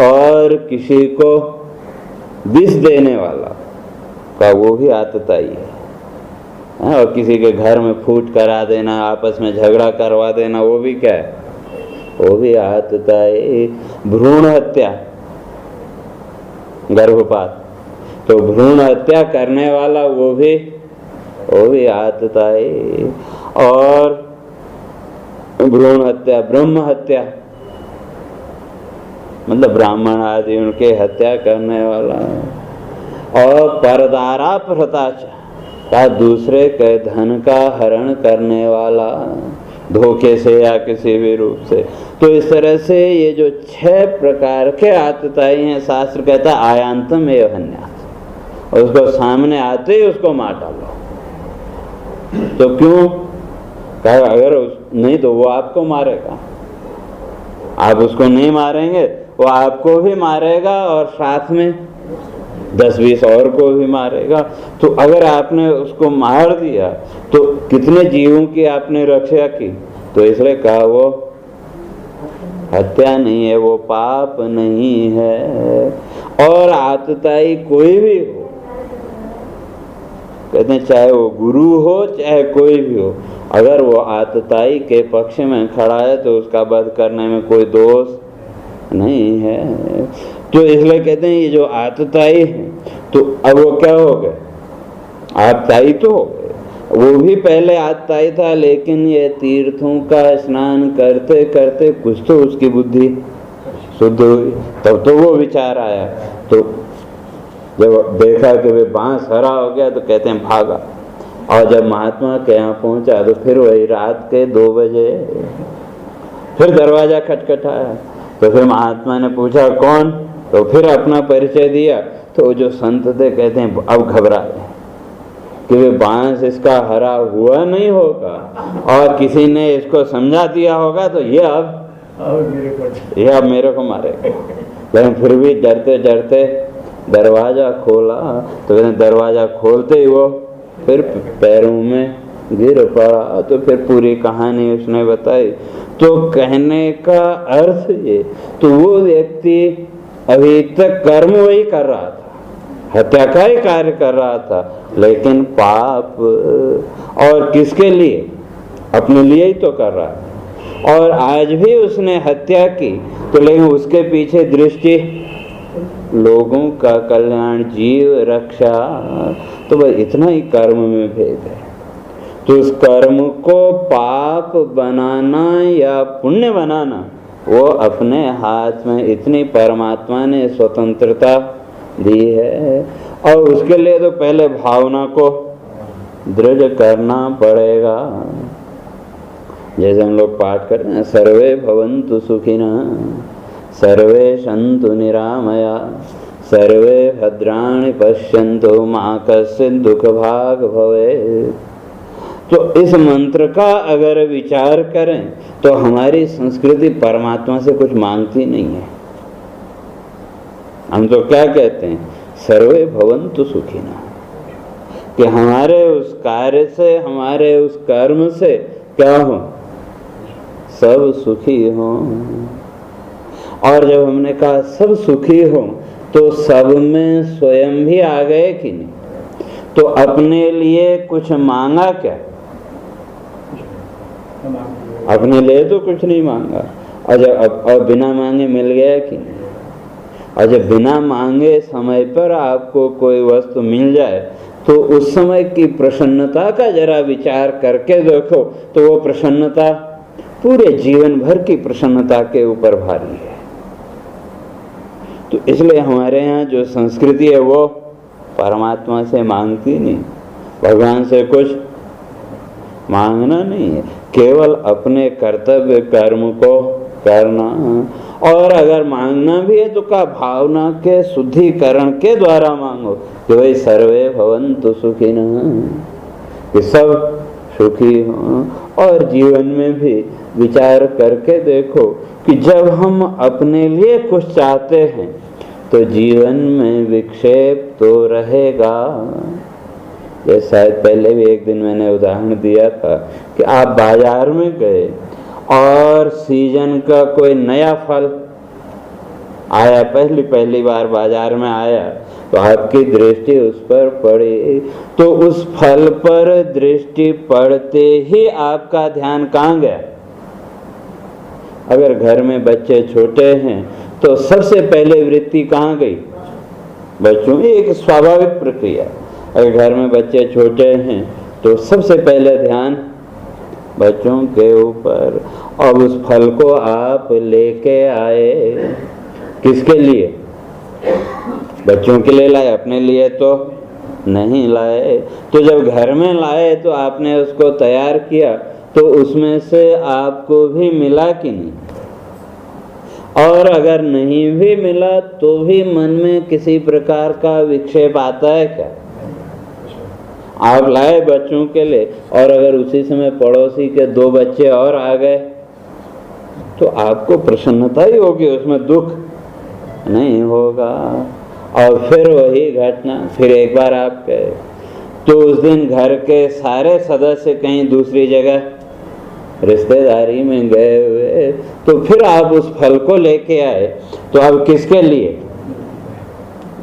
और किसी को विष देने वाला का वो भी आतताई है। और किसी के घर में फूट करा देना, आपस में झगड़ा करवा देना, वो भी क्या है? वो भी आतताई। भ्रूण हत्या, गर्भपात, तो भ्रूण हत्या करने वाला वो भी आतताई। और भ्रूण हत्या, ब्रह्म हत्या, मतलब ब्राह्मण आदि उनके हत्या करने वाला। और परदारा प्रताच का दूसरे के धन का हरण करने वाला, धोखे से या किसी भी रूप से। तो इस तरह से ये जो 6 प्रकार के आतताई हैं, शास्त्र कहता है आयांतम एव हन्यास, और उसको सामने आते ही उसको मार डालो। तो क्यों? कहा अगर नहीं तो वो आपको मारेगा, आप उसको नहीं मारेंगे वो आपको भी मारेगा और साथ में 10-20 और को भी मारेगा। तो अगर आपने उसको मार दिया तो कितने जीवों की आपने रक्षा की? तो इसलिए कहा वो हत्या नहीं है, वो पाप नहीं है। और आतताई कोई भी हो, कहते हैं चाहे वो गुरु हो चाहे कोई भी हो, अगर वो आतताई के पक्ष में खड़ा है तो उसका वध करने में कोई दोष नहीं है। तो इसलिए कहते हैं ये जो आतताई है, तो अब वो क्या हो गए? आतताई तो हो गए, वो भी पहले आतताई था, लेकिन ये तीर्थों का स्नान करते करते कुछ तो उसकी बुद्धि शुद्ध हुई, तब तो वो विचार आया। तो जब देखा कि वे बांस हरा हो गया तो कहते हैं भागा। और जब महात्मा के यहाँ पहुंचा तो फिर वही रात के 2 बजे फिर दरवाजा खटखटाया। तो फिर महात्मा ने पूछा कौन? तो फिर अपना परिचय दिया। तो जो संत थे कहते हैं अब घबरा गए कि वे बांस इसका हरा हुआ नहीं होगा और किसी ने इसको समझा दिया होगा तो ये अब मेरे को मारेगा। लेकिन फिर भी डरते डरते दरवाजा खोला। तो दरवाजा खोलते ही वो फिर पैरों में गिर पड़ा। तो फिर पूरी कहानी उसने बताई। तो कहने का अर्थ ये, तो वो व्यक्ति अभी तक कर्म वही कर रहा था, हत्या का ही कार्य कर रहा था, लेकिन पाप और किसके लिए? अपने लिए ही तो कर रहा है। और आज भी उसने हत्या की तो लेकिन उसके पीछे दृष्टि लोगों का कल्याण, जीव रक्षा। तो बस इतना ही कर्म में भेद है। तो उस कर्म को पाप बनाना या पुण्य बनाना वो अपने हाथ में, इतनी परमात्मा ने स्वतंत्रता दी है। और उसके लिए तो पहले भावना को दृढ़ करना पड़ेगा। जैसे हम लोग पाठ करते हैं, सर्वे भवन्तु सुखिनः, सर्वे सन्तु निरामया, सर्वे भद्राणि पश्यन्तु मा कश्चित् दुःखभाग् भवेत्। तो इस मंत्र का अगर विचार करें तो हमारी संस्कृति परमात्मा से कुछ मांगती नहीं है। हम तो क्या कहते हैं? सर्वे भवन्तु सुखिनः, कि हमारे उस कार्य से, हमारे उस कर्म से क्या हो? सब सुखी हो। और जब हमने कहा सब सुखी हो तो सब में स्वयं भी आ गए कि नहीं? तो अपने लिए कुछ मांगा क्या? अपने लिए तो कुछ नहीं मांगा। और जब अब बिना मांगे मिल गया कि नहीं? और जब बिना मांगे समय पर आपको कोई वस्तु मिल जाए तो उस समय की प्रसन्नता का जरा विचार करके देखो, तो वो प्रसन्नता पूरे जीवन भर की प्रसन्नता के ऊपर भारी है। तो इसलिए हमारे यहाँ जो संस्कृति है वो परमात्मा से मांगती नहीं, भगवान से कुछ मांगना नहीं है, केवल अपने कर्तव्य कर्म को करना। और अगर मांगना भी है तो का भावना के शुद्धिकरण के द्वारा मांगो कि भाई सर्वे भवन्तु सुखिनः, कि सब सुखी हों। और जीवन में भी विचार करके देखो कि जब हम अपने लिए कुछ चाहते हैं तो जीवन में विक्षेप तो रहेगा। ये शायद पहले भी एक दिन मैंने उदाहरण दिया था कि आप बाजार में गए और सीजन का कोई नया फल आया, पहली बार बाजार में आया, तो आपकी दृष्टि उस पर पड़ी, तो उस फल पर दृष्टि पड़ते ही आपका ध्यान कहाँ गया? अगर घर में बच्चे छोटे हैं तो सबसे पहले वृत्ति कहाँ गई? बच्चों, एक स्वाभाविक प्रक्रिया। अगर घर में बच्चे छोटे हैं तो सबसे पहले ध्यान बच्चों के ऊपर, और उस फल को आप लेके आए। किसके लिए? बच्चों के लिए लाए, अपने लिए तो नहीं लाए। तो जब घर में लाए तो आपने उसको तैयार किया, तो उसमें से आपको भी मिला कि नहीं? और अगर नहीं भी मिला तो भी मन में किसी प्रकार का विक्षेप आता है क्या? आप लाए बच्चों के लिए, और अगर उसी समय पड़ोसी के 2 बच्चे और आ गए तो आपको प्रसन्नता ही होगी, उसमें दुख नहीं होगा। और फिर वही घटना, फिर एक बार आप गए तो उस दिन घर के सारे सदस्य कहीं दूसरी जगह रिश्तेदारी में गए हुए, तो फिर आप उस फल को लेके आए। तो अब किसके लिए?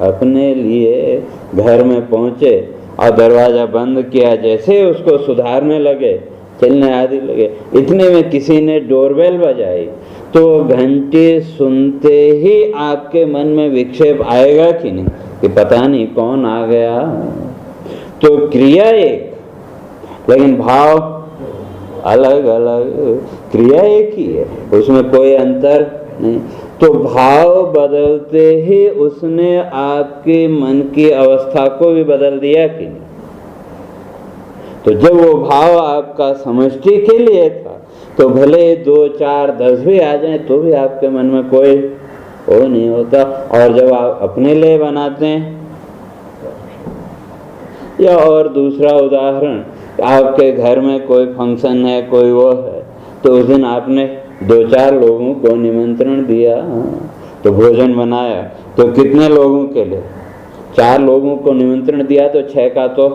अपने लिए। घर में पहुंचे और दरवाजा बंद किया, जैसे उसको सुधारने लगे, चलने आदि लगे, इतने में किसी ने डोरबेल बजाई। तो घंटी सुनते ही आपके मन में विक्षेप आएगा कि नहीं, कि पता नहीं कौन आ गया? तो क्रिया एक, लेकिन भाव अलग अलग। क्रिया एक ही है, उसमें कोई अंतर नहीं। तो भाव बदलते ही उसने आपके मन की अवस्था को भी बदल दिया कि नहीं? तो जब वो भाव आपका समष्टि के लिए था, तो भले 2, 4, 10 भी आ जाए तो भी आपके मन में कोई वो नहीं होता। और जब आप अपने लिए बनाते हैं, या और दूसरा उदाहरण, आपके घर में कोई फंक्शन है, कोई वो है, तो उस दिन आपने 2-4 लोगों को निमंत्रण दिया, तो भोजन बनाया, तो कितने लोगों के लिए? 4 लोगों को निमंत्रण दिया तो 6 का तो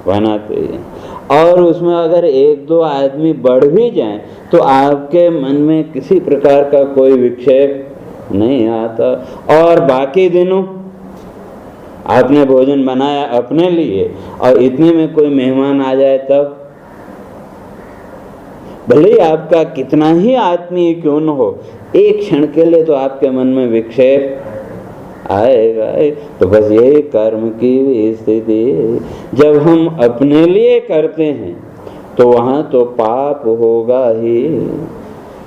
बनाते ही। और उसमें अगर 1-2 आदमी बढ़ भी जाएं तो आपके मन में किसी प्रकार का कोई विक्षेप नहीं आता। और बाकी दिनों आपने भोजन बनाया अपने लिए, और इतने में कोई मेहमान आ जाए तब, भले ही आपका कितना ही आत्मीय क्यों न हो, एक क्षण के लिए तो आपके मन में विक्षेप आएगा। तो बस यही कर्म की भी स्थिति है। जब हम अपने लिए करते हैं तो वहां तो पाप होगा ही,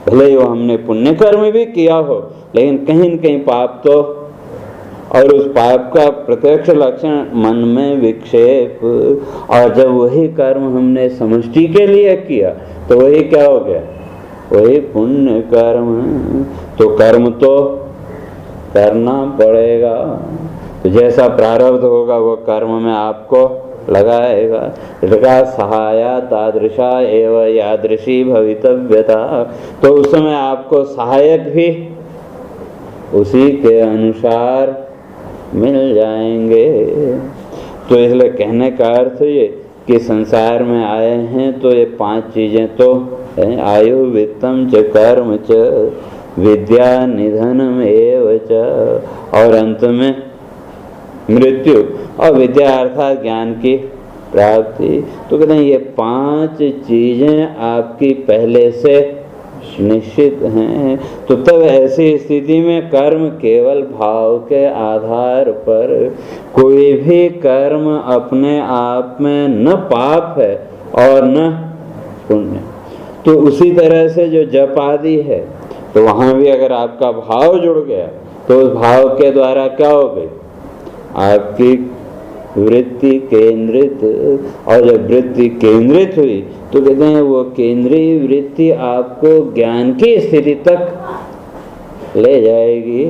भले वो हमने पुण्य कर्म भी किया हो, लेकिन कहीं न कहीं पाप तो। और उस पाप का प्रत्यक्ष लक्षण मन में विक्षेप। और जब वही कर्म हमने समष्टि के लिए किया तो वही क्या हो गया? वही पुण्य कर्म। तो कर्म तो करना पड़ेगा, तो जैसा प्रारब्ध होगा वो कर्म में आपको लगाएगा। इसका सहाया तादृशा एवं यादृशी भवितव्यता। तो उस समय आपको सहायक भी उसी के अनुसार मिल जाएंगे। तो इसलिए कहने का अर्थ ये कि संसार में आए हैं तो ये 5 चीजें तो हैं, आयु वित्तम च कर्म च विद्या निधनम एव च, और अंत में मृत्यु। और विद्या अर्थात ज्ञान की प्राप्ति। तो कहते हैं ये 5 चीजें आपकी पहले से निश्चित हैं। तो तब ऐसी स्थिति में कर्म केवल भाव के आधार पर, कोई भी कर्म अपने आप में न पाप है और न पुण्य। तो उसी तरह से जो जप आदि है, तो वहां भी अगर आपका भाव जुड़ गया तो उस भाव के द्वारा क्या हो गई? आपकी वृत्ति केंद्रित। और जब वृत्ति केंद्रित हुई तो कहते हैं वो केंद्रीय वृत्ति आपको ज्ञान की स्थिति तक ले जाएगी।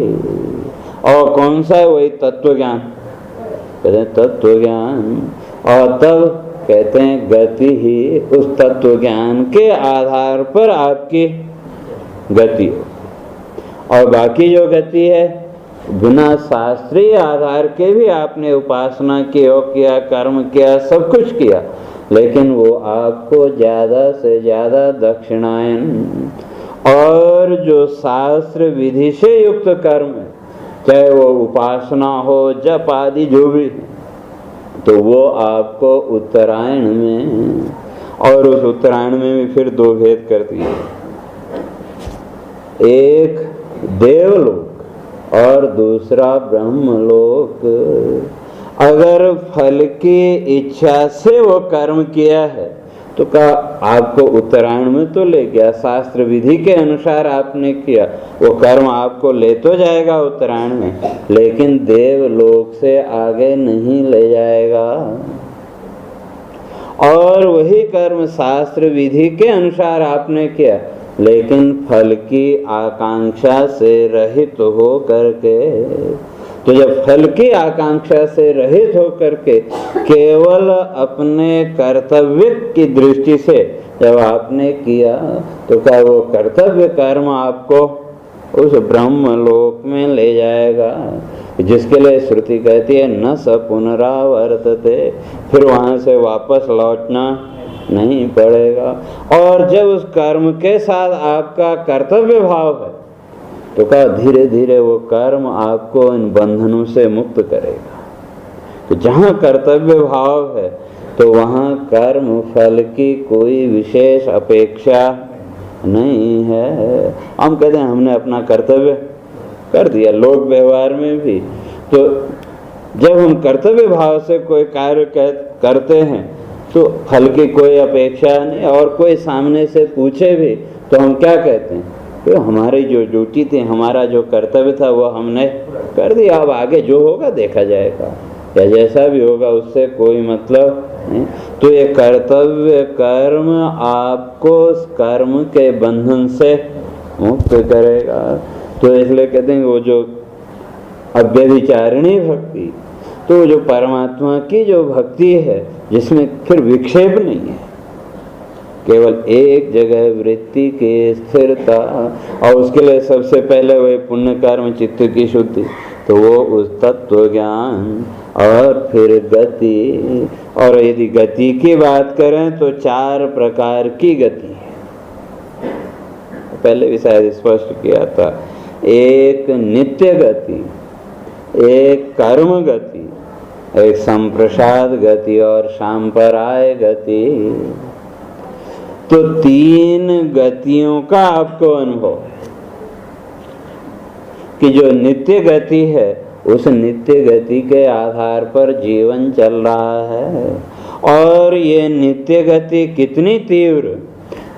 और कौन सा है? वही तत्व ज्ञान, कहते हैं तत्व ज्ञान। और तब कहते हैं गति ही उस तत्व ज्ञान के आधार पर आपकी गति हो। और बाकी जो गति है बिना शास्त्रीय आधार के भी आपने उपासना की, योग किया, कर्म किया, सब कुछ किया, लेकिन वो आपको ज़्यादा से ज़्यादा दक्षिणायन और जो शास्त्र विधि से युक्त कर्म है, चाहे वो उपासना हो, जप आदि जो भी, तो वो आपको उत्तरायण में, और उस उत्तरायण में भी फिर दो भेद करती है, एक देवलोक और दूसरा ब्रह्मलोक। अगर फल की इच्छा से वो कर्म किया है तो कहा आपको उत्तरायण में तो ले गया, शास्त्र विधि के अनुसार आपने किया, वो कर्म आपको ले तो जाएगा उत्तरायण में, लेकिन देवलोक से आगे नहीं ले जाएगा। और वही कर्म शास्त्र विधि के अनुसार आपने किया, लेकिन फल की आकांक्षा से रहित हो करके, तो जब फल की आकांक्षा से रहित होकर के केवल अपने कर्तव्य की दृष्टि से जब आपने किया, तो क्या वो कर्तव्य कर्म आपको उस ब्रह्म लोक में ले जाएगा, जिसके लिए श्रुति कहती है न स पुनरावर्तते, फिर वहां से वापस लौटना नहीं पड़ेगा। और जब उस कर्म के साथ आपका कर्तव्य भाव है, तो कहा धीरे धीरे वो कर्म आपको इन बंधनों से मुक्त करेगा। तो जहाँ कर्तव्य भाव है तो वहाँ कर्म फल की कोई विशेष अपेक्षा नहीं है। हम कहते हैं हमने अपना कर्तव्य कर दिया, लोक व्यवहार में भी, तो जब हम कर्तव्य भाव से कोई कार्य करते हैं तो फल की कोई अपेक्षा नहीं, और कोई सामने से पूछे भी तो हम क्या कहते हैं, तो हमारी जो ड्यूटी थी, हमारा जो कर्तव्य था वो हमने कर दिया, अब आगे जो होगा देखा जाएगा, या जैसा भी होगा उससे कोई मतलब नहीं। तो ये कर्तव्य कर्म आपको उस कर्म के बंधन से मुक्त करेगा। तो इसलिए कहते हैं वो जो अव्यभिचारिणी भक्ति, तो जो परमात्मा की जो भक्ति है जिसमें फिर विक्षेप नहीं है, केवल एक जगह वृत्ति की स्थिरता, और उसके लिए सबसे पहले वही पुण्य कर्म चित्त की शुद्धि, तो वो उस तत्व ज्ञान, और फिर गति। और यदि गति की बात करें तो 4 प्रकार की गति है, पहले भी शायद स्पष्ट किया था। एक नित्य गति, एक कर्म गति, एक संप्रसाद गति और सांपराय गति। तो 3 गतियों का आपको अनुभव, कि जो नित्य गति है उस नित्य गति के आधार पर जीवन चल रहा है। और ये नित्य गति कितनी तीव्र,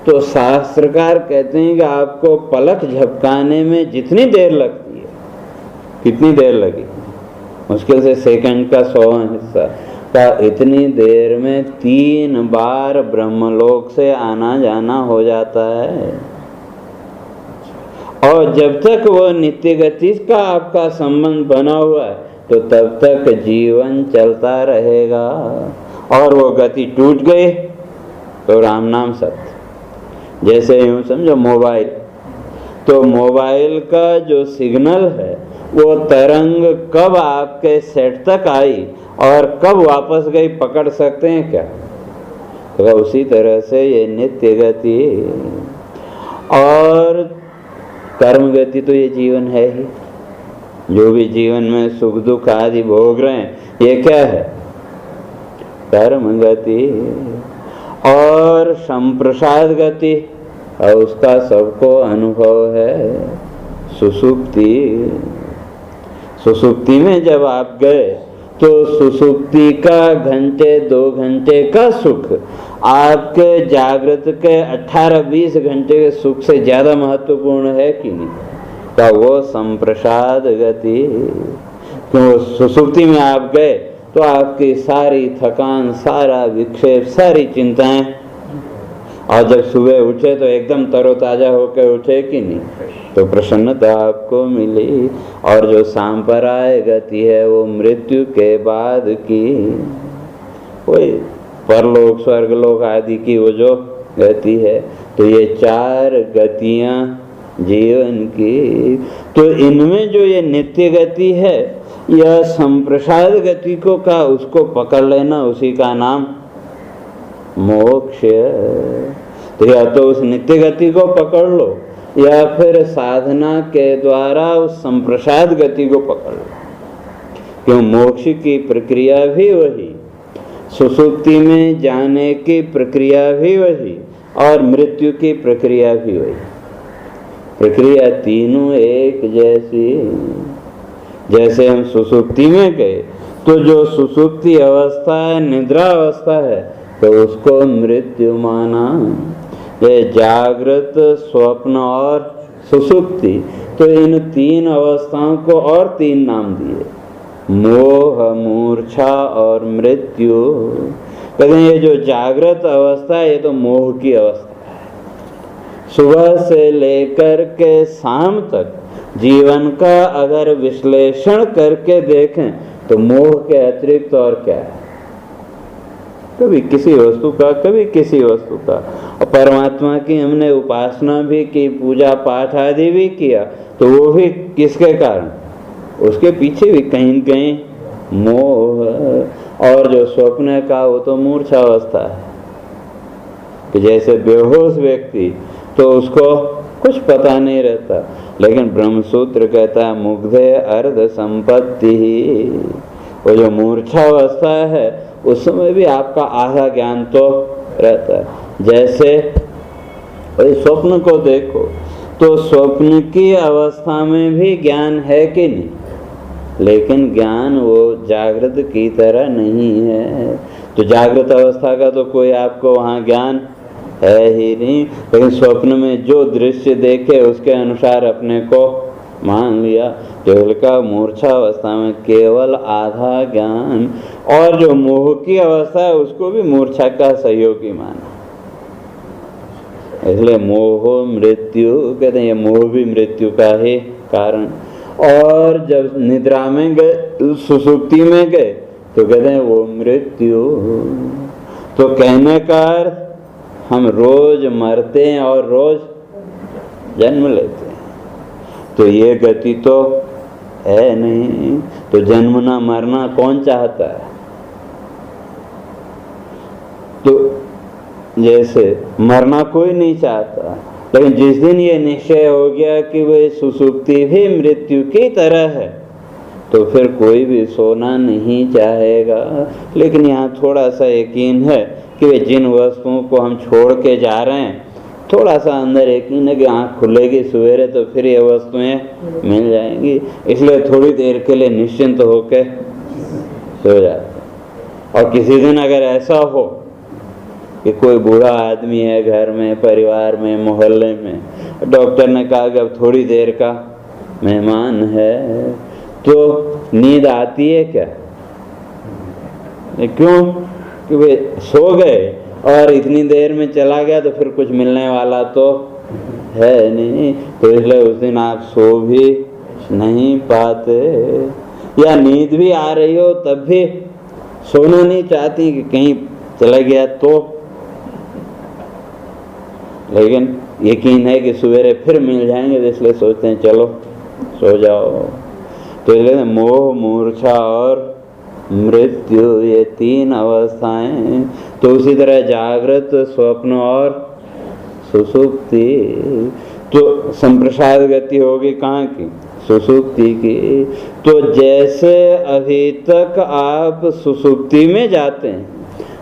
तो शास्त्रकार कहते हैं कि आपको पलक झपकाने में जितनी देर लगती है, कितनी देर लगी, मुश्किल से सेकंड का 100वां हिस्सा का, इतनी देर में 3 बार ब्रह्मलोक से आना जाना हो जाता है। और जब तक वो नित्य गति का आपका संबंध बना हुआ है तो तब तक जीवन चलता रहेगा। और वो गति टूट गई तो राम नाम सत्य। जैसे यूँ समझो मोबाइल, तो मोबाइल का जो सिग्नल है वो तरंग कब आपके सेट तक आई और कब वापस गई पकड़ सकते हैं क्या? तो उसी तरह से ये नित्य गति और कर्म गति, तो ये जीवन है ही। जो भी जीवन में सुख दुख आदि भोग रहे हैं, ये क्या है? कर्म गति। और संप्रसाद गति, और उसका सबको अनुभव है सुसुप्ति। सुसुप्ति में जब आप गए तो सुसुप्ति का घंटे 2 घंटे का सुख आपके जागृत के 18-20 घंटे के सुख से ज्यादा महत्वपूर्ण है कि नहीं? का वो संप्रसाद गति। क्यों? सुसुप्ति में आप गए तो आपकी सारी थकान, सारा विक्षेप, सारी चिंताएं, और जब सुबह उठे तो एकदम तरोताजा होकर उठे कि नहीं? तो प्रसन्नता आपको मिली। और जो सांपराय गति है वो मृत्यु के बाद की, कोई परलोक स्वर्गलोक आदि की वो जो गति है। तो ये 4 गतियां जीवन की, तो इनमें जो ये नित्य गति है, यह संप्रसाद गति को का उसको पकड़ लेना, उसी का नाम मोक्ष। तो या तो उस नित्य गति को पकड़ लो, या फिर साधना के द्वारा उस संप्रसाद गति को पकड़ लो। क्यों? मोक्ष की प्रक्रिया भी वही, सुसुप्ति में जाने की प्रक्रिया भी वही, और मृत्यु की प्रक्रिया भी वही। प्रक्रिया तीनों एक जैसी। जैसे हम सुसुप्ति में गए तो जो सुसुप्ति अवस्था है, निद्रा अवस्था है, तो उसको मृत्यु माना। ये जागृत, स्वप्न और सुसुप्ति, तो इन तीन अवस्थाओं को और तीन नाम दिए, मोह, मूर्छा और मृत्यु। कहते हैं ये जो जागृत अवस्था है, ये तो मोह की अवस्था है। सुबह से लेकर के शाम तक जीवन का अगर विश्लेषण करके देखें तो मोह के अतिरिक्त और क्या है? कभी किसी वस्तु का, कभी किसी वस्तु का। और परमात्मा की हमने उपासना भी की, पूजा पाठ आदि भी किया, तो वो भी किसके कारण? उसके पीछे भी कहीं न कहीं मोह। और जो स्वप्न का, वो तो मूर्छा अवस्था है कि जैसे बेहोश व्यक्ति, तो उसको कुछ पता नहीं रहता। लेकिन ब्रह्मसूत्र कहता है मुग्धे अर्ध संपत्ति ही। वो जो मूर्छा अवस्था है, उस समय भी आपका आधा ज्ञान तो रहता है। जैसे स्वप्न को देखो, तो स्वप्न की अवस्था में भी ज्ञान है कि नहीं? लेकिन ज्ञान वो जागृत की तरह नहीं है। तो जागृत अवस्था का तो कोई आपको वहाँ ज्ञान है ही नहीं। लेकिन स्वप्न में जो दृश्य देखे उसके अनुसार अपने को मान लिया। केवल का मूर्छा अवस्था में केवल आधा ज्ञान, और जो मोह की अवस्था है उसको भी मूर्छा का सहयोगी माना। इसलिए मोह मृत्यु कहते हैं, ये मोह भी मृत्यु का ही कारण। और जब निद्रा में गए, सुसुप्ति में गए, तो कहते हैं वो मृत्यु। तो कहने का अर्थ, हम रोज मरते हैं और रोज जन्म लेते हैं, तो ये गति तो है नहीं। तो जन्मना मरना कौन चाहता है? तो जैसे मरना कोई नहीं चाहता, लेकिन जिस दिन ये निश्चय हो गया कि वे सुसुप्ति भी मृत्यु की तरह है, तो फिर कोई भी सोना नहीं चाहेगा। लेकिन यहाँ थोड़ा सा यकीन है कि वे जिन वस्तुओं को हम छोड़ के जा रहे हैं, थोड़ा सा अंदर यकीन है कि आँख खुलेगी सवेरे तो फिर ये वस्तुएं मिल जाएंगी। इसलिए थोड़ी देर के लिए निश्चिंत होकर सो जाते। और किसी दिन अगर ऐसा हो कि कोई बूढ़ा आदमी है घर में, परिवार में, मोहल्ले में, डॉक्टर ने कहा कि अब थोड़ी देर का मेहमान है, तो नींद आती है क्या? क्यों? कि वे सो गए और इतनी देर में चला गया, तो फिर कुछ मिलने वाला तो है नहीं। तो इसलिए उस दिन आप सो भी नहीं पाते, या नींद भी आ रही हो तब भी सोना नहीं चाहती कि कहीं चला गया तो। लेकिन यकीन है कि सवेरे फिर मिल जाएंगे, इसलिए सोचते हैं चलो सो जाओ। तो इसलिए मोह, मूर्छा और मृत्यु, ये तीन अवस्थाएं। तो उसी तरह जागृत, स्वप्न और सुसुप्ति। तो संप्रसाद गति होगी कहाँ की? सुसुप्ति की। तो जैसे अभी तक आप सुसुप्ति में जाते हैं,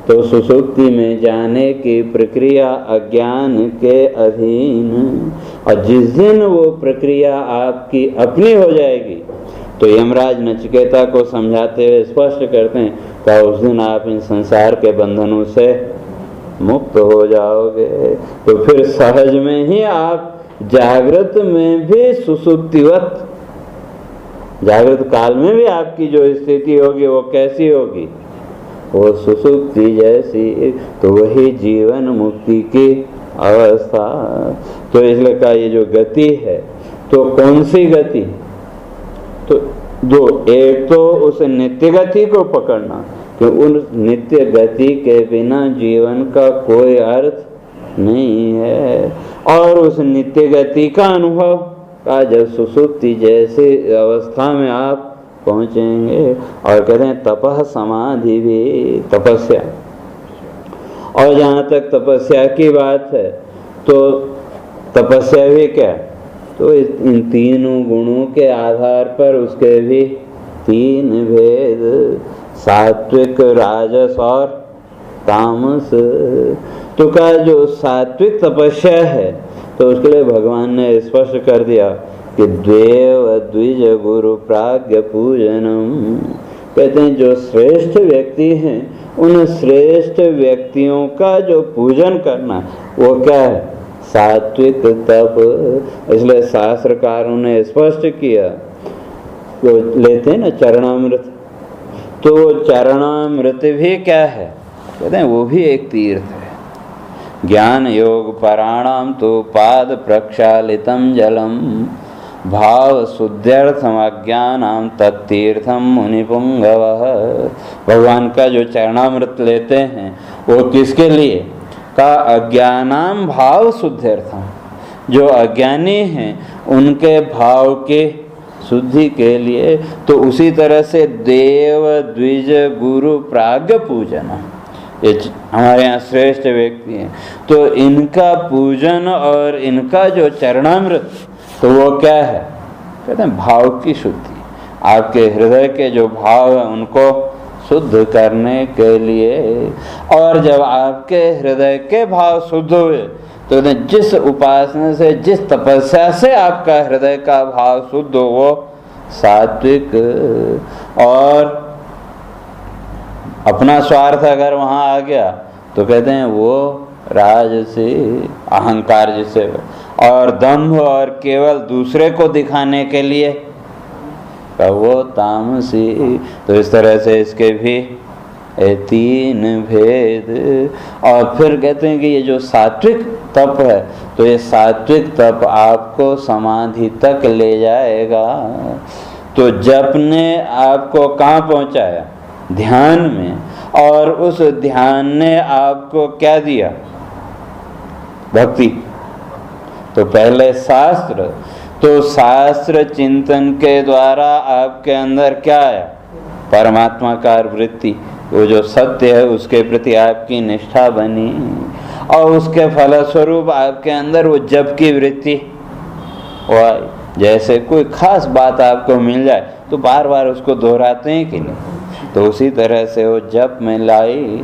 तो सुसुप्ति में जाने की प्रक्रिया अज्ञान के अधीन। और जिस दिन वो प्रक्रिया आपकी अपनी हो जाएगी, तो यमराज नचिकेता को समझाते हुए स्पष्ट करते हैं कि उस दिन आप इन संसार के बंधनों से मुक्त हो जाओगे। तो फिर सहज में ही आप जागृत में भी सुसुप्तिवत, जागृत काल में भी आपकी जो स्थिति होगी वो कैसी होगी? वो सुसुप्ति जैसी। तो वही जीवन मुक्ति की अवस्था। तो इसलिए का ये जो गति है, तो कौन सी गति? तो दो, एक तो उस नित्य गति को पकड़ना, कि उन नित्य गति के बिना जीवन का कोई अर्थ नहीं है। और उस नित्य गति का अनुभव का जब सुसुप्ति जैसी अवस्था में आप पहुंचेंगे, और कहते हैं तपः समाधि भी, तपस्या। और जहाँ तक तपस्या की बात है, तो तपस्या भी क्या, तो इन तीनों गुणों के आधार पर उसके भी तीन भेद, सात्विक, राजस और तामस। तो का जो सात्विक तपस्या है तो उसके लिए भगवान ने स्पष्ट कर दिया कि देव द्विज गुरु प्राज्ञ पूजनम। कहते हैं जो श्रेष्ठ व्यक्ति हैं उन श्रेष्ठ व्यक्तियों का जो पूजन करना वो क्या है, सात्विक तप। इसलिए शास्त्रकारों ने स्पष्ट किया, वो लेते हैं ना चरणामृत, तो वो चरणामृत भी क्या है, कहते हैं वो भी एक तीर्थ है। ज्ञान योग पराणाम तो पाद प्रक्षालितम जलम भाव शुद्ध्यर्थम अज्ञानाम तत्तीर्थम मुनिपुंगव। भगवान का जो चरणामृत लेते हैं वो किसके लिए का, अज्ञानाम भाव शुद्ध्यर्थम, जो अज्ञानी हैं उनके भाव के शुद्धि के लिए। तो उसी तरह से देव द्विज गुरु प्राज्ञ पूजन, ये हमारे यहाँ श्रेष्ठ व्यक्ति हैं, तो इनका पूजन और इनका जो चरणामृत तो वो क्या है, कहते हैं भाव की शुद्धि। आपके हृदय के जो भाव है उनको शुद्ध करने के लिए। और जब आपके हृदय के भाव शुद्ध हुए तो जिस उपासना से, जिस तपस्या से आपका हृदय का भाव शुद्ध हो वो सात्विक, और अपना स्वार्थ अगर वहाँ आ गया तो कहते हैं वो राजसी, अहंकार जिसे, और दंभ और केवल दूसरे को दिखाने के लिए तो वो तामसी। तो इस तरह से इसके भी तीन भेद। और फिर कहते हैं कि ये जो सात्विक तप है तो ये सात्विक तप आपको समाधि तक ले जाएगा। तो जप ने आपको कहाँ पहुँचाया, ध्यान में, और उस ध्यान ने आपको क्या दिया, भक्ति। तो पहले शास्त्र, तो शास्त्र चिंतन के द्वारा आपके अंदर क्या आया, परमात्मा का वृत्ति, वो जो सत्य है उसके प्रति आपकी निष्ठा बनी, और उसके फलस्वरूप आपके अंदर वो जप की वृत्ति वो आई। जैसे कोई खास बात आपको मिल जाए तो बार बार उसको दोहराते हैं कि नहीं, तो उसी तरह से वो जप में लाई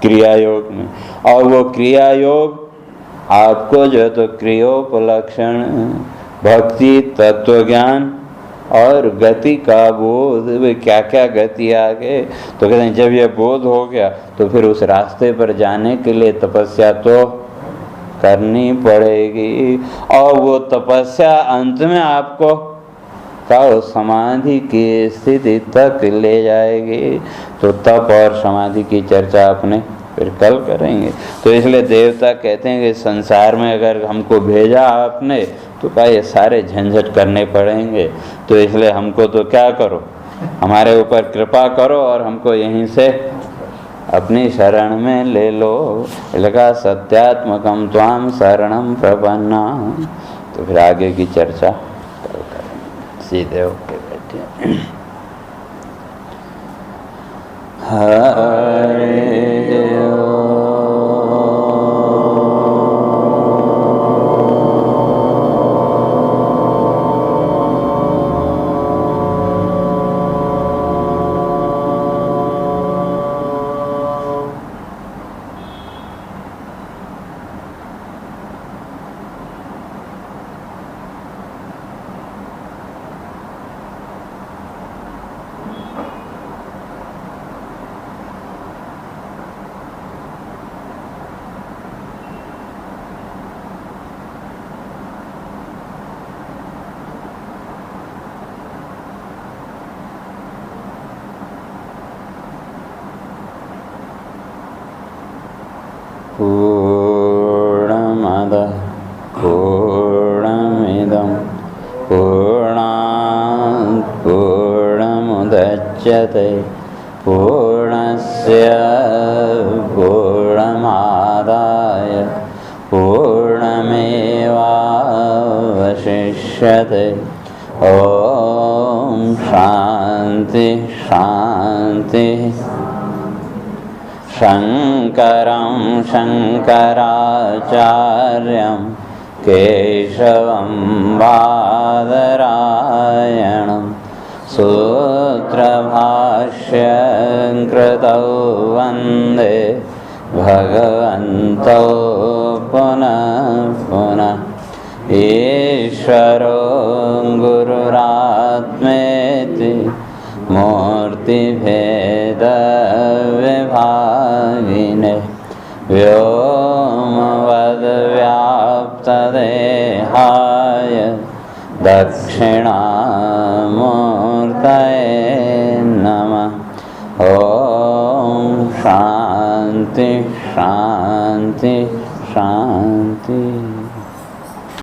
क्रिया योग में। और वो क्रिया योग आपको जो है तो क्रियोपलक्षण, भक्ति, तत्व ज्ञान और गति का बोध, वे क्या क्या गति आ गए। तो कहते हैं जब यह बोध हो गया तो फिर उस रास्ते पर जाने के लिए तपस्या तो करनी पड़ेगी, और वो तपस्या अंत में आपको का समाधि की स्थिति तक ले जाएगी। तो तप और समाधि की चर्चा अपने फिर कल करेंगे। तो इसलिए देवता कहते हैं कि संसार में अगर हमको भेजा आपने तो क्या ये सारे झंझट करने पड़ेंगे, तो इसलिए हमको तो क्या करो, हमारे ऊपर कृपा करो और हमको यहीं से अपनी शरण में ले लो। लगा सत्यात्मकम त्वाम शरणम प्रपन्ना। तो फिर आगे की चर्चा कल करेंगे। सीधे होके बैठे। हरे पूर्णमदः पूर्णमिदं पूर्णात् पूर्णमुदच्यते पूर्णस्य पूर्णमादाय पूर्णमेवावशिष्यते। ॐ शान्ति शान्ति। शङ्करं शङ्कराचार्यं केशवं बादरायणं सूत्रभाष्यं कृतौ वन्दे भगवन्तौ पुनः पुनः। ईश्वरो गुरुरात्मेति मूर्तिभेदविभागिने व्योमवद्व्याप्तदेहाय दक्षिणामूर्तये नमः। ॐ शान्ति शान्ति शान्ति।